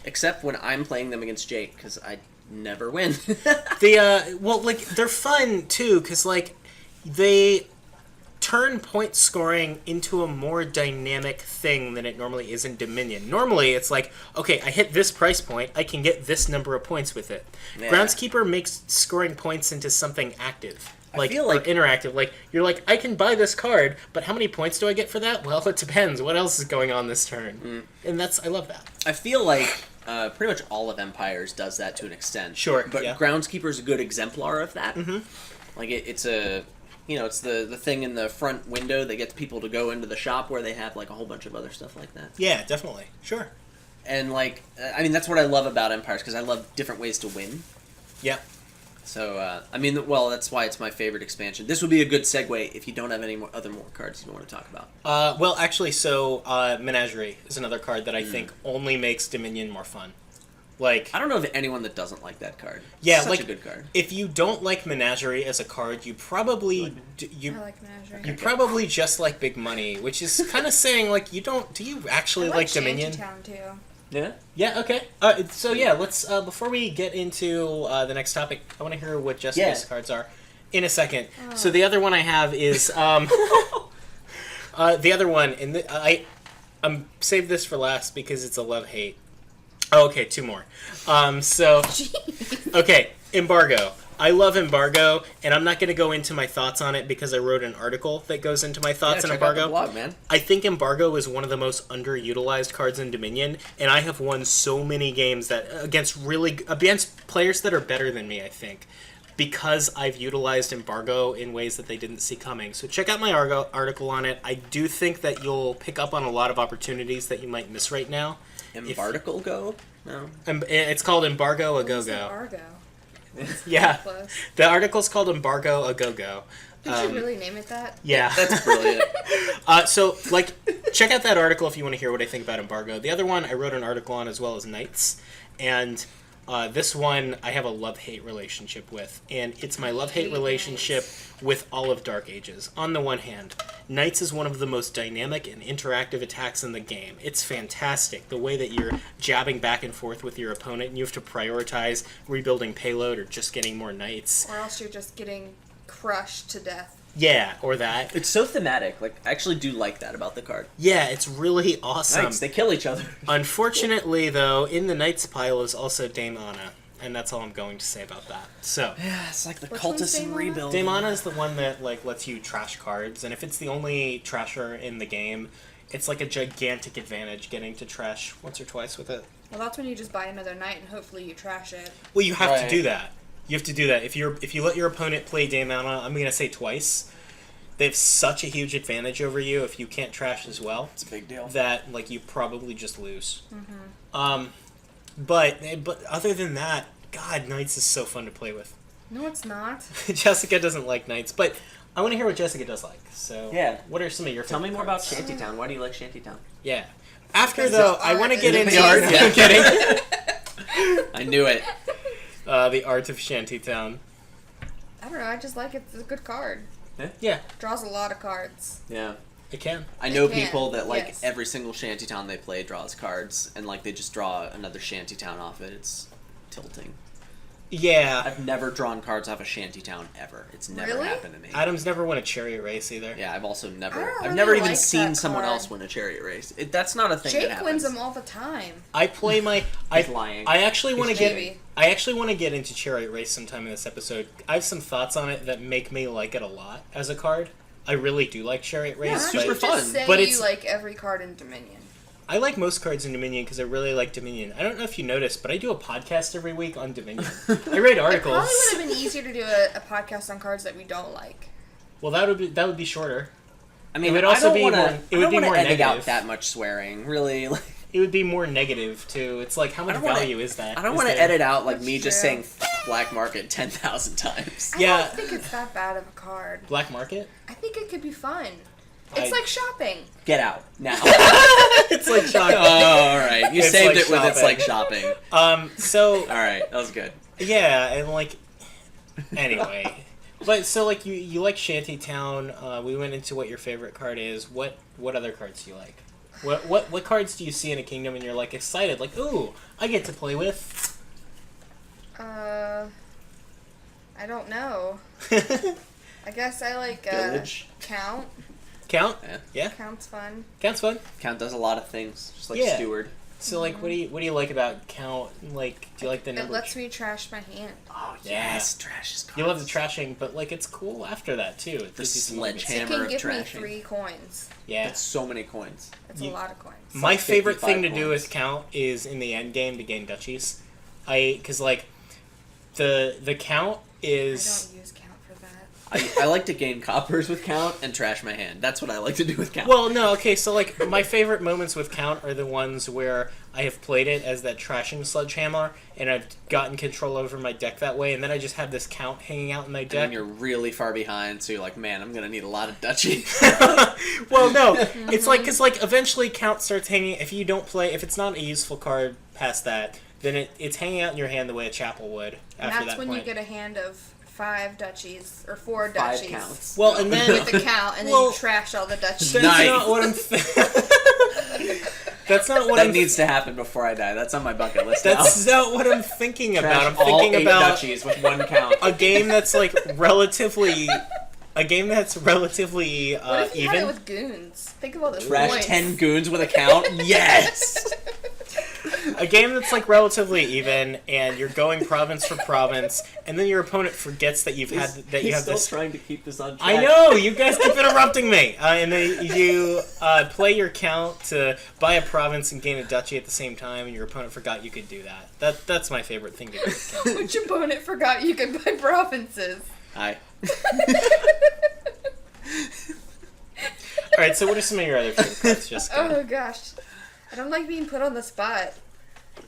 except when I'm playing them against Jake, because I never win. They're fun too, because they turn point scoring into a more dynamic thing than it normally is in Dominion. Normally, it's okay, I hit this price point, I can get this number of points with it. Yeah. Groundskeeper makes scoring points into something active. I feel or interactive. You're I can buy this card, but how many points do I get for that? Well, it depends. What else is going on this turn? And I love that. I feel pretty much all of Empires does that to an extent. Sure, but yeah. Groundskeeper is a good exemplar of that. Mm-hmm. It's a... it's the thing in the front window that gets people to go into the shop where they have, a whole bunch of other stuff like that. Yeah, definitely. Sure. And, that's what I love about Empires, because I love different ways to win. Yeah. So, that's why it's my favorite expansion. This would be a good segue if you don't have any more cards you want to talk about. Actually, Menagerie is another card that I think only makes Dominion more fun. Like, I don't know of anyone that doesn't like that card. yeah, Such like a good card. if you don't like Menagerie as a card, you probably I like Menagerie. you probably just like Big Money, which is kind of saying like you don't. Do you actually I like Dominion? Shantytown too. Yeah. Yeah. Okay. So yeah, let's before we get into the next topic, I want to hear what Jessica's cards are in a second. Oh. So the other one I have is the other one, and I'm save this for last because it's a love-hate. Oh, okay, 2 more. Okay, Embargo. I love Embargo, and I'm not going to go into my thoughts on it because I wrote an article that goes into my thoughts on check out Embargo. the blog, man. I think Embargo is one of the most underutilized cards in Dominion, and I have won so many games that against players that are better than me, I think, because I've utilized Embargo in ways that they didn't see coming. So check out my article on it. I do think that you'll pick up on a lot of opportunities that you might miss right now. Embargo go? No. It's called Embargo a What's Go-Go. Embargo? Yeah. Close. The article's called Embargo a Go-Go. Did you really name it that? Yeah. That's brilliant. So, check out that article if you want to hear what I think about Embargo. The other one I wrote an article on as well as Knights. And this one I have a love-hate relationship with. And it's my love-hate relationship with all of Dark Ages. On the one hand, Knights is one of the most dynamic and interactive attacks in the game. It's fantastic. The way that you're jabbing back and forth with your opponent and you have to prioritize rebuilding payload or just getting more Knights. Or else you're just getting crushed to death. Yeah, or that. It's so thematic. Like, I actually do like that about the card. Yeah, it's really awesome. Knights, they kill each other. Unfortunately, though, in the Knights pile is also Dame Anna, and that's all I'm going to say about that. So, Yeah, it's like the Which one's cultists Dame and Anna? rebuild. Dame Anna is the one that lets you trash cards, and if it's the only trasher in the game, it's like a gigantic advantage getting to trash once or twice with it. Well, that's when you just buy another knight and hopefully you trash it. Well, you have to Right. do that. You have to do that. If you let your opponent play Dame Anna, I'm going to say twice, they have such a huge advantage over you if you can't trash as well. It's a big deal. That you probably just lose. But other than that, God, Knights is so fun to play with. No, it's not. Jessica doesn't like Knights, but I want to hear what Jessica does like. So Yeah. what are some of your Tell me favorite more about cards? Shantytown. Why do you like Shantytown? Yeah. After Because though, the I want to art get is into amazing. Yeah, I'm kidding. I knew it. The art of Shantytown. I don't know, I just like it. It's a good card. Yeah, Draws a lot of cards. Yeah. it can. I know can, people that like yes. every single shantytown they play draws cards, and like they just draw another shantytown off it. It's tilting. Yeah. I've never drawn cards off a shantytown ever. It's never Really? happened to me. Adam's never won a chariot race either. Yeah, I've also never. I don't I've really never even like seen that someone card. else win a chariot race. That's not a thing that Jake happens. wins them all the time. I play my. He's lying. I actually want to get. Maybe. I actually want to get into Chariot Race sometime in this episode. I have some thoughts on it that make me like it a lot as a card. I really do like Chariot Race. Yeah, it's you super just fun, say but you it's- like every card in Dominion. I like most cards in Dominion because I really like Dominion. I don't know if you noticed, but I do a podcast every week on Dominion. I write It articles. probably would have been easier to do a podcast on cards that we don't like. Well, that would be shorter. I mean, it would also I don't be wanna, more- I it would don't be wanna more edit out negative. that much swearing. Really, like, It would be more negative too. It's like how much don't wanna- value is that? I don't Is want to there? edit out like That's me just true. saying black market 10,000 times. I Yeah. don't think it's that bad of a card. Black market. I think it could be fun. It's I- like shopping. Get out now. It's like shocking. Oh, all right. You It's saved like it with it's shopping. like shopping. So All right, that was good. yeah, and like anyway. But so like you like Shantytown. We went into what your favorite card is. What other cards do you like? What cards do you see in a kingdom and you're like excited? Like, ooh, I get to play with. I don't know. I guess I like Village. Count. Count? Yeah. Yeah. Count's fun. Count's fun. Count does a lot of things, just like Yeah. Steward. So like what do you like about Count? Like do you like the It number? lets me trash my hand. Oh Yeah. yes, trash is cards. You love the trashing, but like it's cool after that too. It The gives you some sledgehammer. It Hammer can of give me trashing. 3 coins. Yeah. That's so many coins. It's You- a lot of coins. My like favorite thing to 55 do points. with Count is in the end game to gain duchies. Cause like the Count I is don't use Count for that. I like to gain coppers with Count and trash my hand. That's what I like to do with Count. well no okay so like my favorite moments with Count are the ones where I have played it as that trashing sledgehammer and I've gotten control over my deck that way and then I just have this Count hanging out in my and deck. then you're really far behind, so you're like, man, I'm gonna need a lot of duchy. Well, no, it's like because like eventually Count starts hanging. If you don't play, if it's not a useful card past that, then it's hanging out in your hand the way a chapel would And after that's that when point. you get a hand of 5 duchies or 4 5 duchies. counts. Well, and then With the count, and then Well, you trash all the duchies. that's Nice. not what I'm. That's not what That I'm. needs to happen before I die. That's on my bucket list That's now. not what I'm thinking about. Trash I'm all thinking 8 about duchies with 1 count. a game that's like relatively. A game that's relatively What if you had it even. with goons? Think of all those Trash points. 10 goons with a count? Yes! A game that's like relatively even, and you're going province for province, and then your opponent forgets that you have this. trying to keep this on track. I know, you guys keep interrupting me. And then you play your count to buy a province and gain a duchy at the same time, and your opponent forgot you could do that. That's my favorite thing to do. Which opponent forgot you could buy provinces? Aye. All right, so what are some of your other favorite cards, Jessica? Oh gosh. I don't like being put on the spot.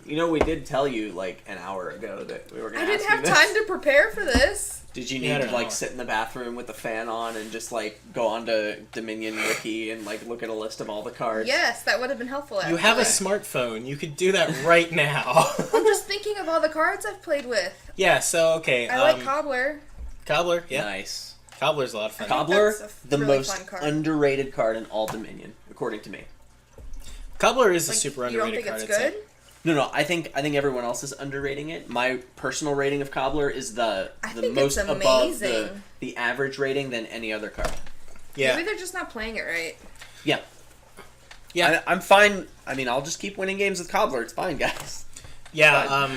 You know, we did tell you like an hour ago that we were going I to ask didn't have you this. time to prepare for this. Did you Yeah, I need don't to like know. sit in the bathroom with the fan on and just like go onto Dominion Wiki and like look at a list of all the cards? Yes, that would have been helpful. You have a actually. smartphone. You could do that right now. I'm just thinking of all the cards I've played with. Yeah, so, okay. I like Cobbler. Cobbler, yeah. Nice. Cobbler's a lot of fun. Cobbler, that's a the really most fun card. underrated card in all Dominion, according to me. Cobbler is a Like, super you don't underrated think card. it's I'd say. good? No, I think everyone else is underrating it. My personal rating of Cobbler is the I think most it's above amazing. the average rating than any other card. Yeah. Maybe they're just not playing it right. Yeah. Yeah. I'm fine. I mean, I'll just keep winning games with Cobbler. It's fine, guys. Yeah,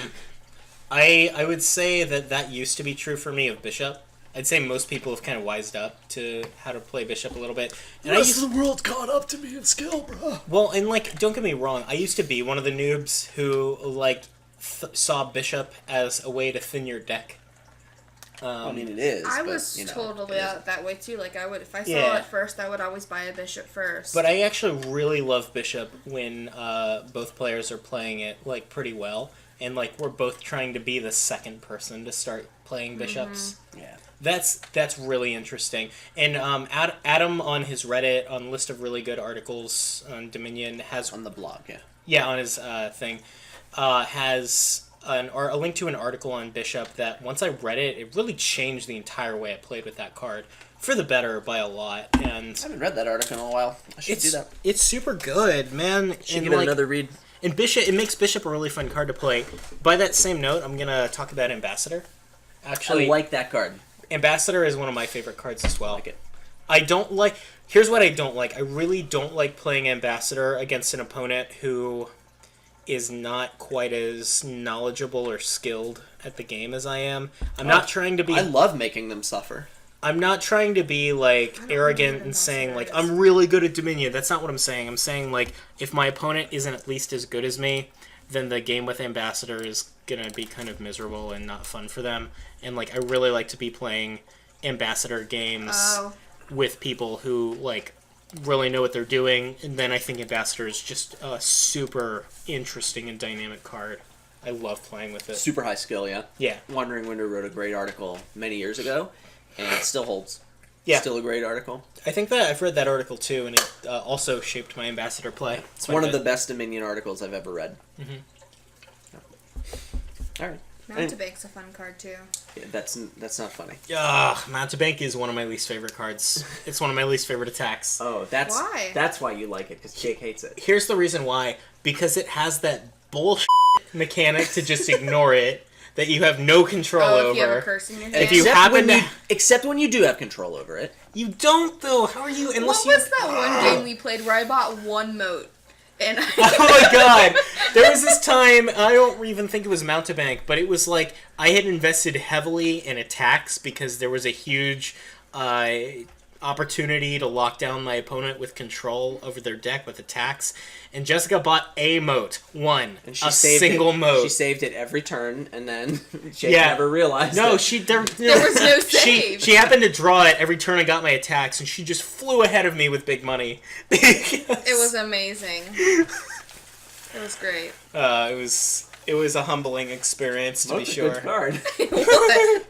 I would say that used to be true for me of Bishop. I'd say most people have kind of wised up to how to play Bishop a little bit. And I used, the world caught up to me in skill, bro. well, and like, don't get me wrong, I used to be one of the noobs who like saw Bishop as a way to thin your deck. I mean, it is. I but, was you know, totally it isn't. that way too. Like I would, if I saw Yeah. it first, I would always buy a bishop first. But I actually really love Bishop when both players are playing it like pretty well, and like we're both trying to be the second person to start playing bishops. Yeah. That's really interesting. And Adam on his Reddit, on list of really good articles on Dominion, has On the blog, yeah. yeah on his thing has a link to an article on Bishop that once I read it, it really changed the entire way I played with that card for the better by a lot. And I haven't read that article in a while. I should do that. it's super good, man. Should And, give it like, another read. and Bishop, it makes Bishop a really fun card to play. By that same note, I'm gonna talk about Ambassador. Actually, I like that card. Ambassador is one of my favorite cards as well. I like it. I don't like. Here's what I don't like. I really don't like playing Ambassador against an opponent who is not quite as knowledgeable or skilled at the game as I am. I'm not trying to be. I love making them suffer. I'm not trying to be like don't arrogant know what and saying like Ambassador is. I'm really good at Dominion. That's not what I'm saying. I'm saying like if my opponent isn't at least as good as me, then the game with Ambassador is gonna be kind of miserable and not fun for them. And like I really like to be playing Ambassador games Oh. with people who like really know what they're doing. And then I think Ambassador is just a super interesting and dynamic card. I love playing with it. Super high skill, yeah. Yeah. Wandering Winter wrote a great article many years ago, and it still holds. Yeah. Still a great article. I think that I've read that article too, and it also shaped my Ambassador play. It's one of the best Dominion articles I've ever read. Mm-hmm. All right. Mountebank's a fun card too. Yeah, that's not funny. Mountebank is one of my least favorite cards. It's one of my least favorite attacks. Oh, that's Why? That's why you like it, because Jake hates it. Here's the reason why. Because it has that bullshit mechanic to just ignore it that you have no control Oh, over. if you have a curse in your hand. If you happen to... Except when you do have control over it. You don't, though. How are you... Unless What you... was that one game we played where I bought one moat? And Oh my god! There was this time, I don't even think it was Mountebank, but it was like I had invested heavily in attacks because there was a huge opportunity to lock down my opponent with control over their deck with attacks. And Jessica bought a moat. One. And she a saved single it. moat. She saved it every turn, and then Jake Yeah. never realized No, it. there was no save. She happened to draw it every turn I got my attacks, and she just flew ahead of me with big money. It was amazing. It was great. It was a humbling experience, to Moat's be a sure. good card.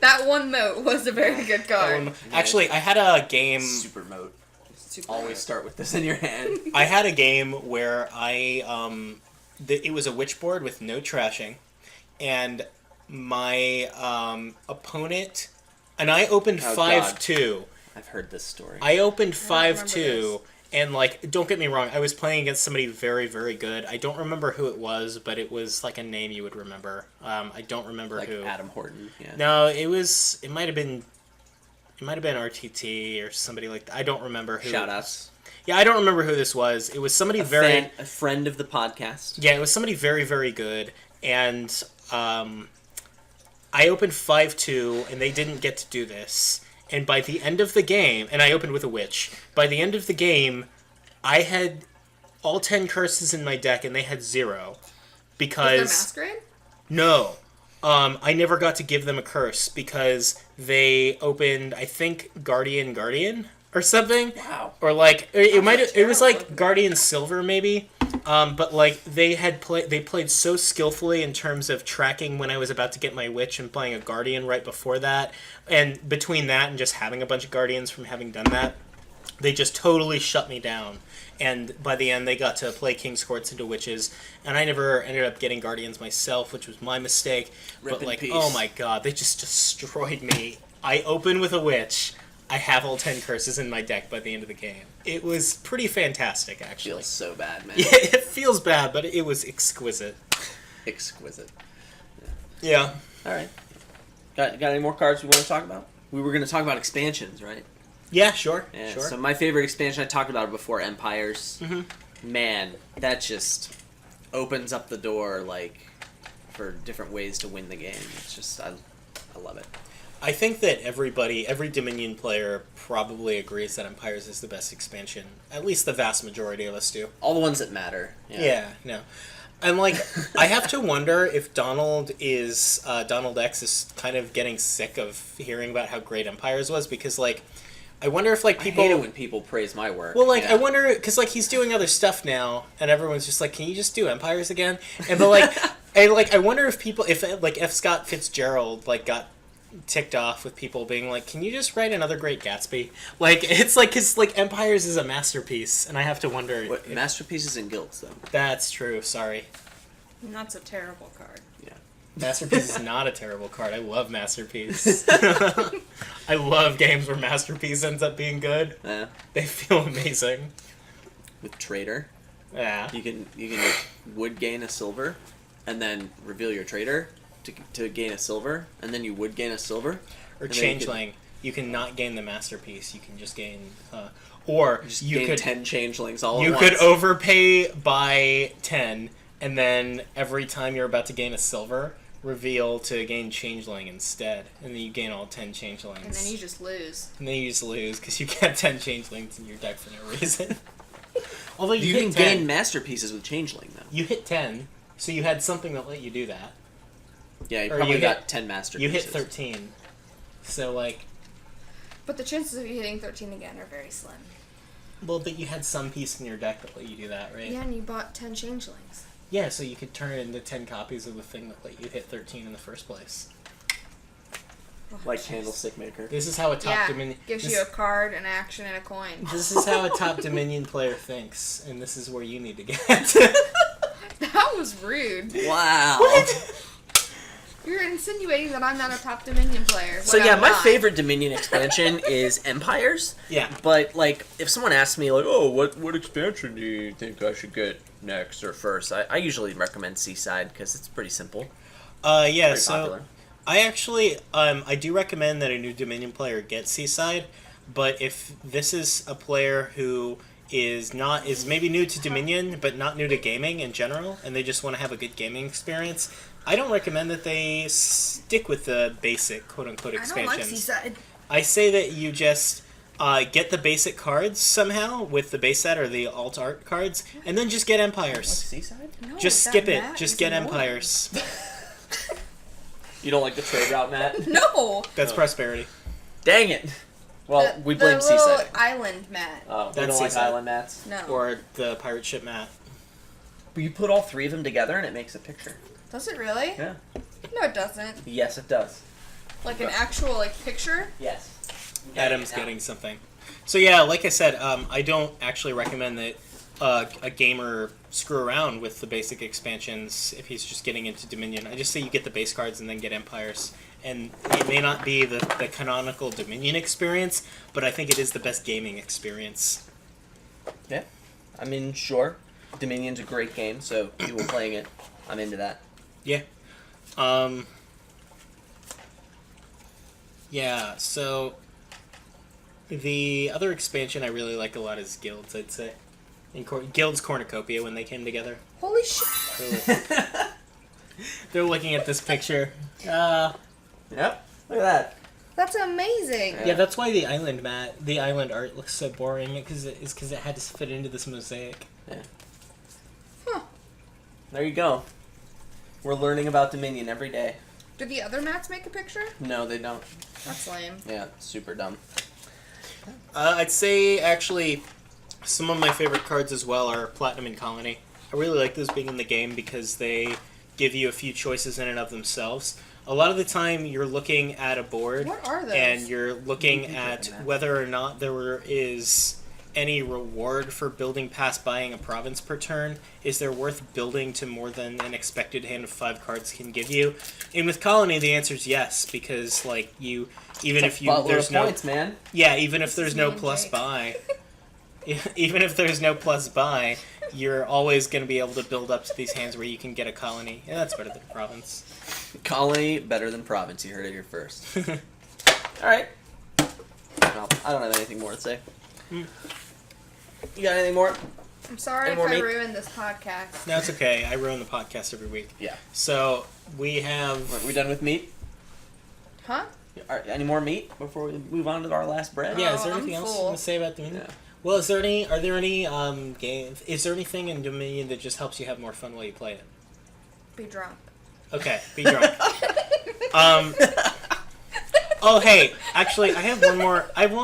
That one moat was a very good card. Actually, I had a game. Super moat. Super Always start with this in your hand. I had a game where it was a witch board with no trashing, and my opponent, and I opened 5-2. I've heard this story. I opened I don't 5-2, and like, don't get me wrong, I was playing against somebody very, very good. I don't remember who it was, but it was like a name you would remember. I don't remember like who. Adam Horton. Yeah. No, it might have been RTT or somebody like that. I don't remember who. Shoutouts. Yeah, I don't remember who this was. It was somebody A friend of the podcast. Yeah, it was somebody very, very good, and I opened 5-2, and they didn't get to do this. And by the end of the game, and I opened with a witch. By the end of the game, I had all 10 curses in my deck, and they had 0. Because... Was there Masquerade? No. I never got to give them a curse, because they opened, I think, Guardian, or something. Wow. Or like, it was like Guardian Silver, maybe. But like they played so skillfully in terms of tracking when I was about to get my witch and playing a guardian right before that, and between that and just having a bunch of guardians from having done that, they just totally shut me down. And by the end, they got to play King's Courts into witches, and I never ended up getting guardians myself, which was my mistake. But like, oh my god, they just destroyed me. I open with a witch. I have all 10 curses in my deck by the end of the game. It was pretty fantastic, actually. Feels so bad, man. Yeah, it feels bad, but it was exquisite. Exquisite. Yeah. All right. Got any more cards we want to talk about? We were going to talk about expansions, right? Yeah, sure. Yeah. Sure. So my favorite expansion, I talked about it before, Empires. Mm-hmm. Man, that just opens up the door like for different ways to win the game. It's just I love it. I think that every Dominion player probably agrees that Empires is the best expansion. At least the vast majority of us do. All the ones that matter. Yeah, no. And like, I have to wonder if Donald X is kind of getting sick of hearing about how great Empires was, because like, I wonder if like people... I hate it when people praise my work. Well, like, yeah. I wonder, because like he's doing other stuff now, and everyone's just like, can you just do Empires again? And but like, I wonder if people, if F. Scott Fitzgerald like got ticked off with people being like, can you just write another Great Gatsby? Like, it's like, because like Empires is a masterpiece, and I have to wonder What, masterpieces and guilds, though. That's true, sorry. That's a terrible card. Yeah. Masterpiece is not a terrible card. I love Masterpiece. I love games where Masterpiece ends up being good. Yeah. They feel amazing. With Trader, Yeah. you can would gain a silver, and then reveal your Trader to gain a silver, and then you would gain a silver. Or and Changeling. You can not gain the Masterpiece. You can just gain... or Just you gain could 10 changelings all you at could once. overpay by 10, and then every time you're about to gain a silver, reveal to gain Changeling instead. And then you gain all 10 Changelings. And then you just lose. And then you just lose, because you get 10 Changelings in your deck for no reason. Although you, You hit can 10. gain masterpieces with changeling, though. You hit 10, so you had something that let you do that. Yeah, you Or probably you got hit- 10 masterpieces. You hit 13. So, like, But the chances of you hitting 13 again are very slim. well, but you had some piece in your deck that let you do that, right? Yeah, and you bought 10 changelings. Yeah, so you could turn it into 10 copies of the thing that let you hit 13 in the first place. Oh, Like jeez. Candlestick Maker. This is how a top Yeah, Dominion... gives this, you a card, an action, and a coin. this is how a top Dominion player thinks, and this is where you need to get. That was rude. Wow. You're insinuating that I'm not a top Dominion player. So when yeah, I'm my not. favorite Dominion expansion is Empires. Yeah. But like, if someone asks me like, "Oh, what expansion do you think I should get next or first? I usually recommend Seaside because it's pretty simple. Yeah, Pretty so... popular. I actually, I do recommend that a new Dominion player get Seaside, but if this is a player who is maybe new to Dominion, but not new to gaming in general, and they just want to have a good gaming experience, I don't recommend that they stick with the basic quote-unquote I don't expansions. like Seaside. I say that you just get the basic cards somehow with the base set or the alt art cards, and then just get Empires. Seaside? No, Just that skip it. Matt Just is get annoying. Empires. You don't like the trade route, Matt? No. That's Oh. prosperity. Dang it. Well, we blame the little Seaside. island mat. Oh, we That's don't like Seaside. island mats. No. Or the pirate ship mat. But you put all three of them together and it makes a picture. Does it really? Yeah. No, it doesn't. Yes, it does. Like an actual picture. Yes. Adam's getting something. So yeah, like I said, I don't actually recommend that a gamer screw around with the basic expansions if he's just getting into Dominion. I just say you get the base cards and then get Empires. And it may not be the canonical Dominion experience, but I think it is the best gaming experience. Yeah. I mean, sure. Dominion's a great game, so people playing it, I'm into that. Yeah. Yeah, so the other expansion I really like a lot is Guilds, I'd say. Guilds Cornucopia when they came together. Holy shit! They're looking at this picture. Yep. Look at that. That's amazing. Yeah, that's why the island art looks so boring, because it had to fit into this mosaic. Yeah. Huh. There you go. We're learning about Dominion every day. Do the other mats make a picture? No, they don't. That's lame. Yeah, super dumb. I'd say, actually, some of my favorite cards as well are Platinum and Colony. I really like those being in the game because they give you a few choices in and of themselves. A lot of the time, you're looking at a board, What are those? and you're looking at whether or not there is any reward for building past buying a province per turn. Is there worth building to more than an expected hand of 5 cards can give you? And with Colony, the answer is yes, because like even if there's no points, man. Yeah, even if there's no me and plus Jake. buy, even if there's no plus buy, you're always going to be able to build up to these hands where you can get a colony. Yeah, that's better than a province. Colony better than province. You heard it here first. All right. Well, I don't have anything more to say. You got anything more? I'm sorry Any if more I meat? ruined this podcast. No, it's okay. I ruin the podcast every week. Yeah. So we have. Are we done with meat? Huh? Any more meat before we move on to our last bread? Yeah. Is there I'm anything else you full. want to say about Dominion? Yeah. Well, are there any games? Is there anything in Dominion that just helps you have more fun while you play it? Be drunk. Okay, be drunk. Oh, hey, actually, I have one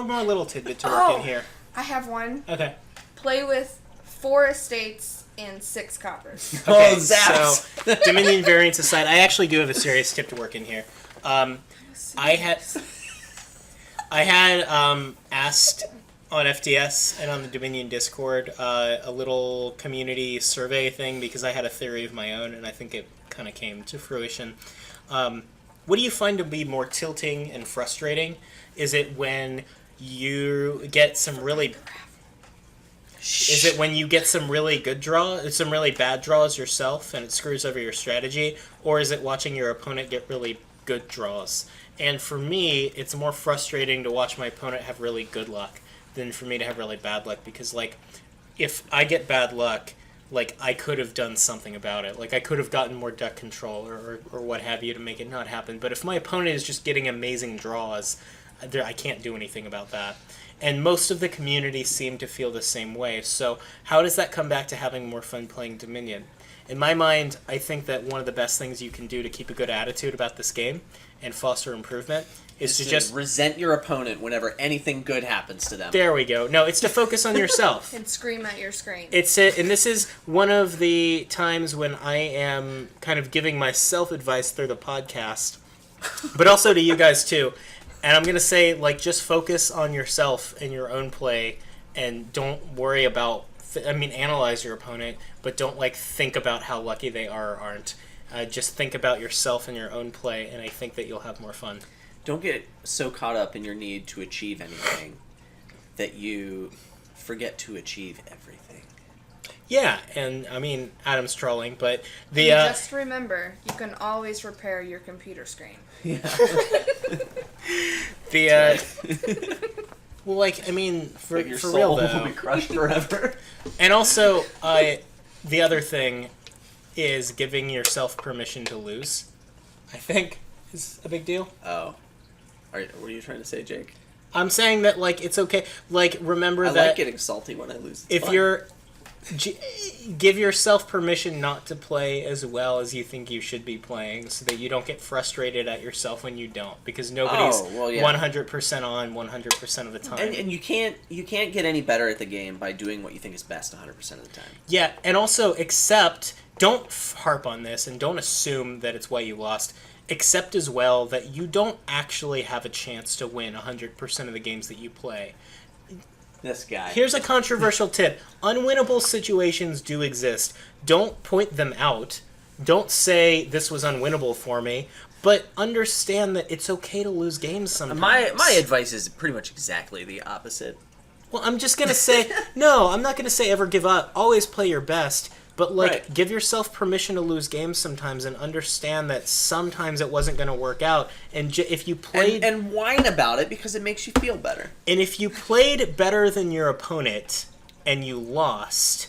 more little tidbit to work in here. I have one. Okay. Play with 4 estates and 6 coppers. Okay, Oh, zaps! so Dominion variants aside, I actually do have a serious tip to work in here. I had asked on FTS and on the Dominion Discord a little community survey thing because I had a theory of my own, and I think it kind of came to fruition. What do you find to be more tilting and frustrating? Is it when you get some really... Is it when you get some really good some really bad draws yourself and it screws over your strategy? Or is it watching your opponent get really good draws? And for me, it's more frustrating to watch my opponent have really good luck than for me to have really bad luck. Because, like, if I get bad luck, like, I could have done something about it. Like, I could have gotten more deck control or what have you to make it not happen. But if my opponent is just getting amazing draws, I can't do anything about that. And most of the community seem to feel the same way. So how does that come back to having more fun playing Dominion? In my mind, I think that one of the best things you can do to keep a good attitude about this game and foster improvement is to just... resent your opponent whenever anything good happens to them. There we go. No, it's to focus on yourself. And scream at your screen. And this is one of the times when I am kind of giving myself advice through the podcast, but also to you guys too. And I'm going to say, like, just focus on yourself and your own play and don't worry about, analyze your opponent, but don't, like, think about how lucky they are or aren't. Just think about yourself and your own play, and I think that you'll have more fun. Don't get so caught up in your need to achieve anything that you forget to achieve everything. Yeah, and, Adam's trolling, but And just remember, you can always repair your computer screen. Yeah. Well, like, for your for soul real, will though. be crushed forever. And also, the other thing is giving yourself permission to lose, I think, is a big deal. Oh. What are you trying to say, Jake? I'm saying that, like, it's okay. Like, remember I that like getting salty when I lose. It's if fun. you're... give yourself permission not to play as well as you think you should be playing so that you don't get frustrated at yourself when you don't, because nobody's 100% on 100% of the time. And you can't get any better at the game by doing what you think is best 100% of the time. Yeah, and also don't harp on this and don't assume that it's why you lost. Accept as well that you don't actually have a chance to win 100% of the games that you play. This guy. Here's a controversial tip. Unwinnable situations do exist. Don't point them out. Don't say this was unwinnable for me, but understand that it's okay to lose games sometimes. My advice is pretty much exactly the opposite. Well, I'm just going to say, no, I'm not going to say ever give up. Always play your best. But, like, Right. give yourself permission to lose games sometimes and understand that sometimes it wasn't going to work out. And if you played... And whine about it because it makes you feel better. And if you played better than your opponent and you lost,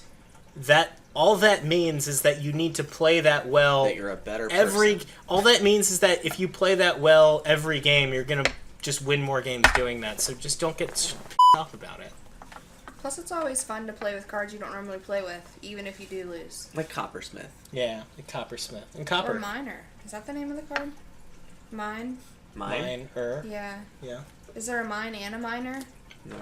all that means is that you need to play that well. That you're a better person. All that means is that if you play that well every game, you're going to just win more games doing that. So just don't get pissed off about it. Plus, it's always fun to play with cards you don't normally play with, even if you do lose. Like Coppersmith. Yeah, like Coppersmith. And Or Copper. Miner. Is that the name of the card? Mine? Mine? Her. Yeah. Yeah. Is there a mine and a miner? No.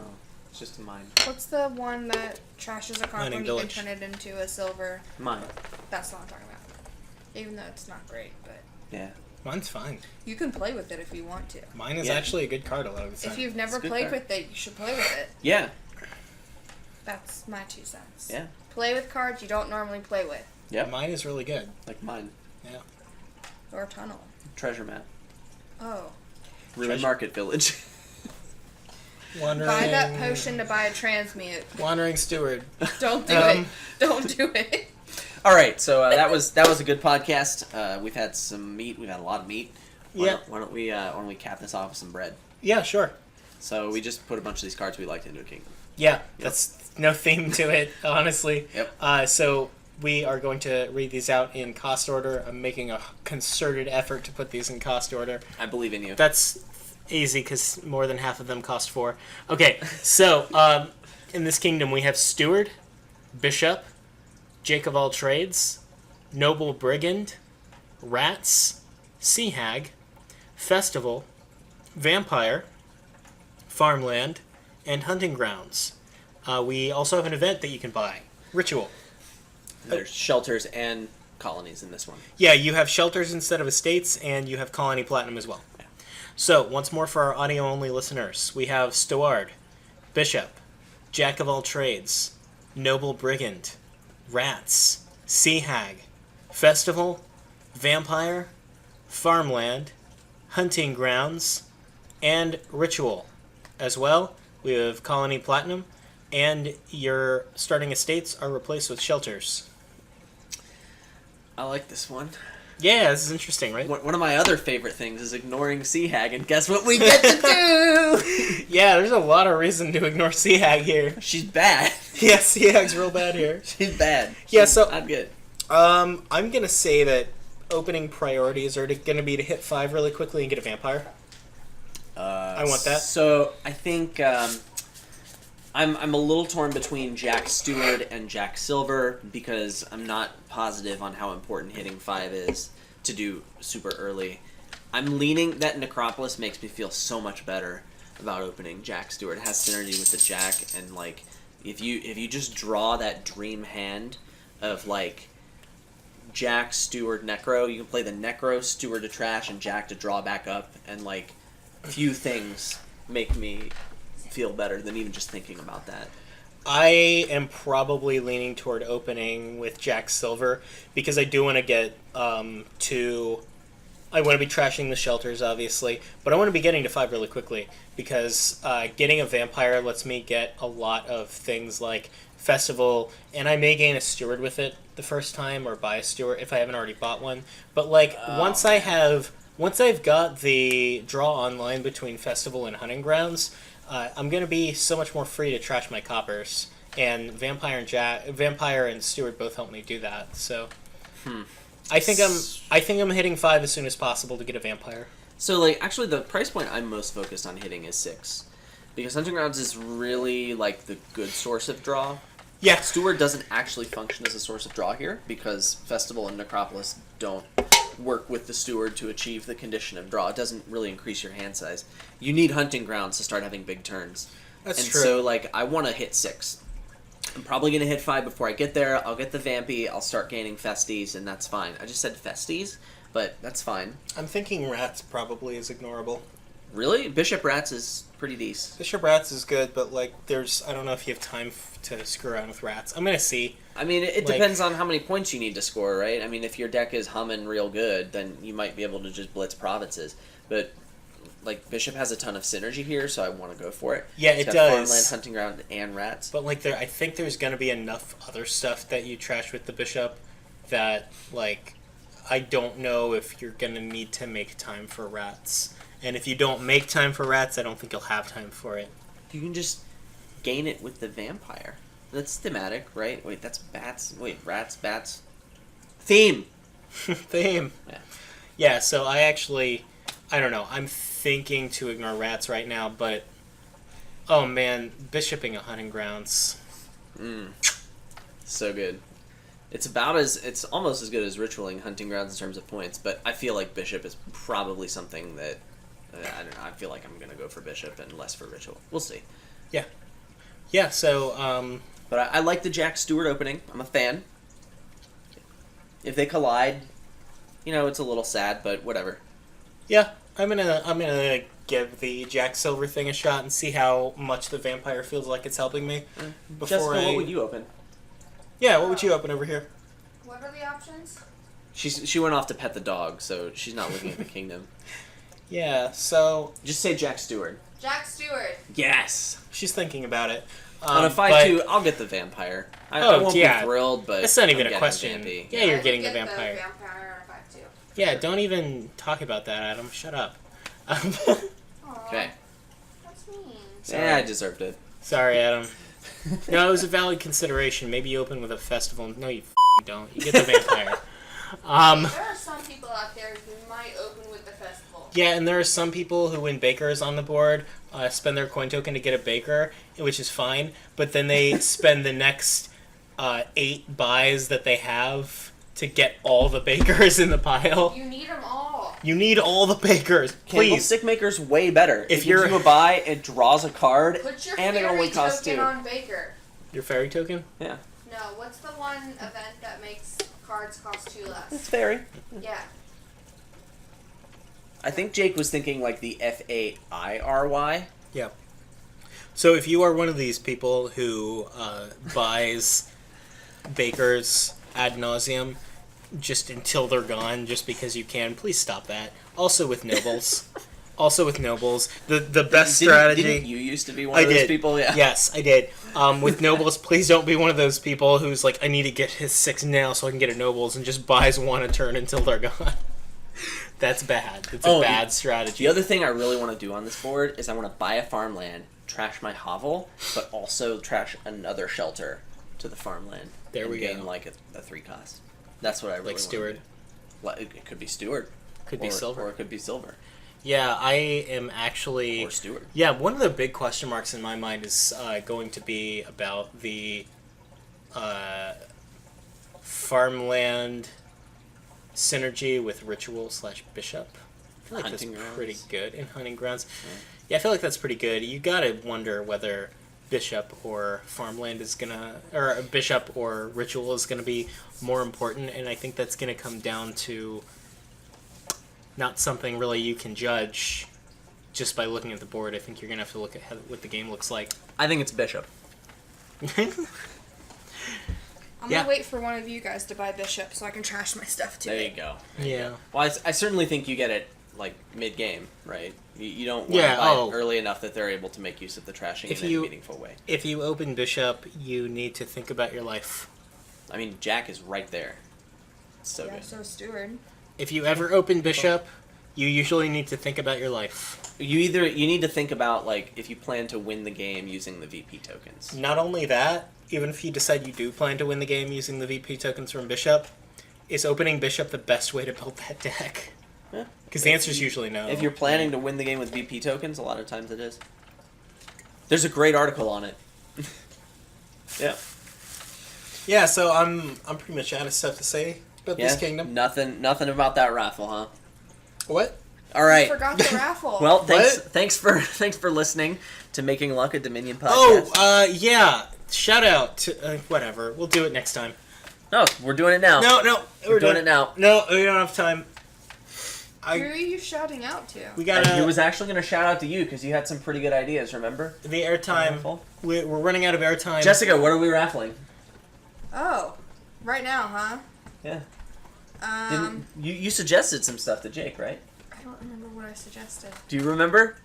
It's just a mine. What's the one that trashes a card Mining when you can Village. turn it into a silver? Mine. That's what I'm talking about. Even though it's not great, but Yeah. Mine's fine. you can play with it if you want to. Mine is Yeah. actually a good card a lot of the time. If you've never It's a good played card. with it, you should play with it. Yeah. That's my 2 cents. Yeah. Play with cards you don't normally play with. Yep. Mine is really good. Like mine. Yeah. Or Tunnel. Treasure map. Oh. Ruin Treasure- Market Village. Wandering. Buy that potion to buy a transmute. Wandering Steward. Don't do it. Don't do it. All right, so that was a good podcast. We've had some meat. We've had a lot of meat. Yeah. Why don't we cap this off with some bread? Yeah, sure. So we just put a bunch of these cards we liked into a kingdom. Yeah, that's no theme to it, honestly. Yep. So we are going to read these out in cost order. I'm making a concerted effort to put these in cost order. I believe in you. That's easy because more than half of them cost 4. Okay, so in this kingdom we have Steward, Bishop, Jake of all trades, Noble Brigand, Rats, Sea Hag, Festival, Vampire, Farmland, and Hunting Grounds. We also have an event that you can buy. Ritual. There's shelters and colonies in this one. Yeah, you have shelters instead of estates, and you have Colony Platinum as well. So, once more for our audio-only listeners, we have Steward, Bishop, Jack of all trades, Noble Brigand, Rats, Sea Hag, Festival, Vampire, Farmland, Hunting Grounds, and Ritual. As well, we have Colony Platinum, and your starting estates are replaced with shelters. I like this one. Yeah, this is interesting, right? One of my other favorite things is ignoring Sea Hag, and guess what we get to do? Yeah, there's a lot of reason to ignore Sea Hag here. She's bad. Yeah, Sea Hag's real bad here. She's bad. Yeah, so- not good. I'm gonna say that opening priorities are gonna be to hit 5 really quickly and get a vampire. I want that. So I think I'm a little torn between Jack Steward and Jack Silver because I'm not positive on how important hitting 5 is to do super early. I'm leaning that Necropolis makes me feel so much better about opening Jack Steward. It has synergy with the Jack, and like if you just draw that dream hand of like Jack, Steward, Necro, you can play the Necro, Steward to trash, and Jack to draw back up, and like few things make me feel better than even just thinking about that. I am probably leaning toward opening with Jack Silver because I do want to get I want to be trashing the shelters, obviously, but I want to be getting to 5 really quickly because getting a vampire lets me get a lot of things like Festival, and I may gain a Steward with it the first time or buy a Steward if I haven't already bought one. But like once I've got the draw online between Festival and Hunting Grounds, I'm going to be so much more free to trash my coppers, and Vampire and Steward both help me do that. So, I think I'm hitting 5 as soon as possible to get a Vampire. So like actually the price point I'm most focused on hitting is 6. Because Hunting Grounds is really like the good source of draw. Yeah, Steward doesn't actually function as a source of draw here because Festival and Necropolis don't work with the Steward to achieve the condition of draw. It doesn't really increase your hand size. You need Hunting Grounds to start having big turns. That's and true. So like I want to hit 6. I'm probably going to hit 5 before I get there. I'll get the Vampy, I'll start gaining Festies, and that's fine. I just said Festies, but that's fine. I'm thinking Rats probably is ignorable. Really? Bishop Rats is pretty decent. Bishop Rats is good, but like, I don't know if you have time to screw around with rats. I'm gonna see. I mean, it Like- depends on how many points you need to score, right? I mean, if your deck is humming real good, then you might be able to just blitz provinces. But, like, Bishop has a ton of synergy here, so I want to go for it. Yeah, It's it got does. Farmland, Hunting Ground, and Rats. But like, I think there's gonna be enough other stuff that you trash with the bishop that like, I don't know if you're gonna need to make time for rats. And if you don't make time for rats, I don't think you'll have time for it. You can just gain it with the vampire. That's thematic, right? Wait, that's bats. Wait, rats, bats. Theme! Theme. Yeah. Yeah, so I don't know. I'm thinking to ignore rats right now, but oh man, bishoping a hunting grounds. So good. It's almost as good as ritualing Hunting Grounds in terms of points, but I feel like Bishop is probably something that, I don't know, I feel like I'm going to go for Bishop and less for Ritual. We'll see. Yeah, so But I like the Jack Steward opening. I'm a fan. If they collide, it's a little sad, but whatever. yeah, I'm gonna give the Jack Silver thing a shot and see how much the vampire feels like it's helping me. Jessica, what would you open? Yeah, what would you open over here? What are the options? She went off to pet the dog, so she's not looking at the kingdom. Yeah, so Just say Jack Steward. Jack Steward. Yes! she's thinking about it. On a 5-2, I'll get the vampire. I won't be thrilled, but That's not even I'm a getting question. Vampy. Yeah, you're I getting would the get vampire. The vampire on a 5-2. Yeah, don't even talk about that, Adam. Shut up. Aw, Okay. that's mean. Yeah, I deserved it. Sorry, Adam. No, it was a valid consideration. Maybe you open with a festival. No, you f***ing don't. You get the vampire. There are some people out there who might open with the festival. Yeah, and there are some people who, when Baker is on the board, spend their coin token to get a Baker, which is fine, but then they spend the next 8 buys that they have to get all the Bakers in the pile. You need them all. You need all the Bakers. Please. Candlestick Maker's way better. If It gives you're- you a buy, it draws a card, Put your and it fairy only costs token 2. on Baker. Your fairy token? Yeah. No, what's the one event that makes cards cost 2 less? It's fairy. Yeah. I think Jake was thinking like the F-A-I-R-Y. Yeah. So if you are one of these people who buys Bakers ad nauseum just until they're gone, just because you can, please stop that. Also with nobles. The best strategy. Didn't you used to be one of those did. people? Yeah. Yes, I did. With nobles, please don't be one of those people who's like, I need to get his 6 now so I can get a nobles, and just buys 1 a turn until they're gone. That's bad. It's a bad strategy. The other thing I really want to do on this board is I want to buy a farmland, trash my hovel, but also trash another shelter to the farmland. There and we gain go. like a 3 cost. That's what I really Like want Steward. to do. Well, it could be Steward. Could be silver. Or it could be silver. Yeah, I am actually... Or Steward. Yeah, one of the big question marks in my mind is going to be about the farmland synergy with ritual / bishop. I feel like Hunting that's grounds. pretty good in hunting grounds. Yeah, I feel like that's pretty good. You gotta wonder whether bishop or farmland is gonna, or bishop or ritual is gonna be more important, and I think that's gonna come down to not something really you can judge just by looking at the board. I think you're gonna have to look at what the game looks like. I think it's bishop. I'm Yeah. gonna wait for one of you guys to buy Bishop so I can trash my stuff too. There you go. Yeah. Well, I certainly think you get it like mid-game, right? You don't want Yeah, to buy oh. it early enough that they're able to make use of the trashing If in you- a meaningful way. If you open bishop, you need to think about your life. I mean, Jack is right there. It's so Yeah, good. so Steward. If you ever open bishop, you usually need to think about your life. You need to think about like if you plan to win the game using the VP tokens. Not only that, even if you decide you do plan to win the game using the VP tokens from bishop, is opening bishop the best way to build that deck? Yeah. Because the answer is usually no. If you're planning to win the game with VP tokens, a lot of times it is. There's a great article on it. Yeah. Yeah, so I'm pretty much out of stuff to say about Yeah. this kingdom. Nothing about that raffle, huh? What? All right. Forgot the raffle. Well, What? thanks for listening to Making Luck a Dominion podcast. Oh, yeah. Shout out to whatever. We'll do it next time. No, we're doing it now. No, we're doing it now. No, we don't have time. Who are you shouting out to? We got He was actually going to shout out to you because you had some pretty good ideas, remember? the airtime. We're running out of airtime. Jessica, what are we raffling? Oh, right now, huh? Yeah. Um, You suggested some stuff to Jake, right? I don't remember what I suggested. Do you remember?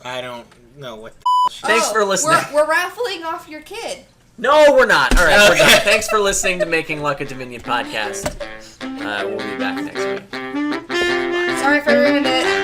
I don't know what. Thanks for listening. We're raffling off your kid. No, we're not. All right, we're done. Thanks for listening to Making Luck a Dominion podcast. We'll be back next week. Sorry if I ruined it.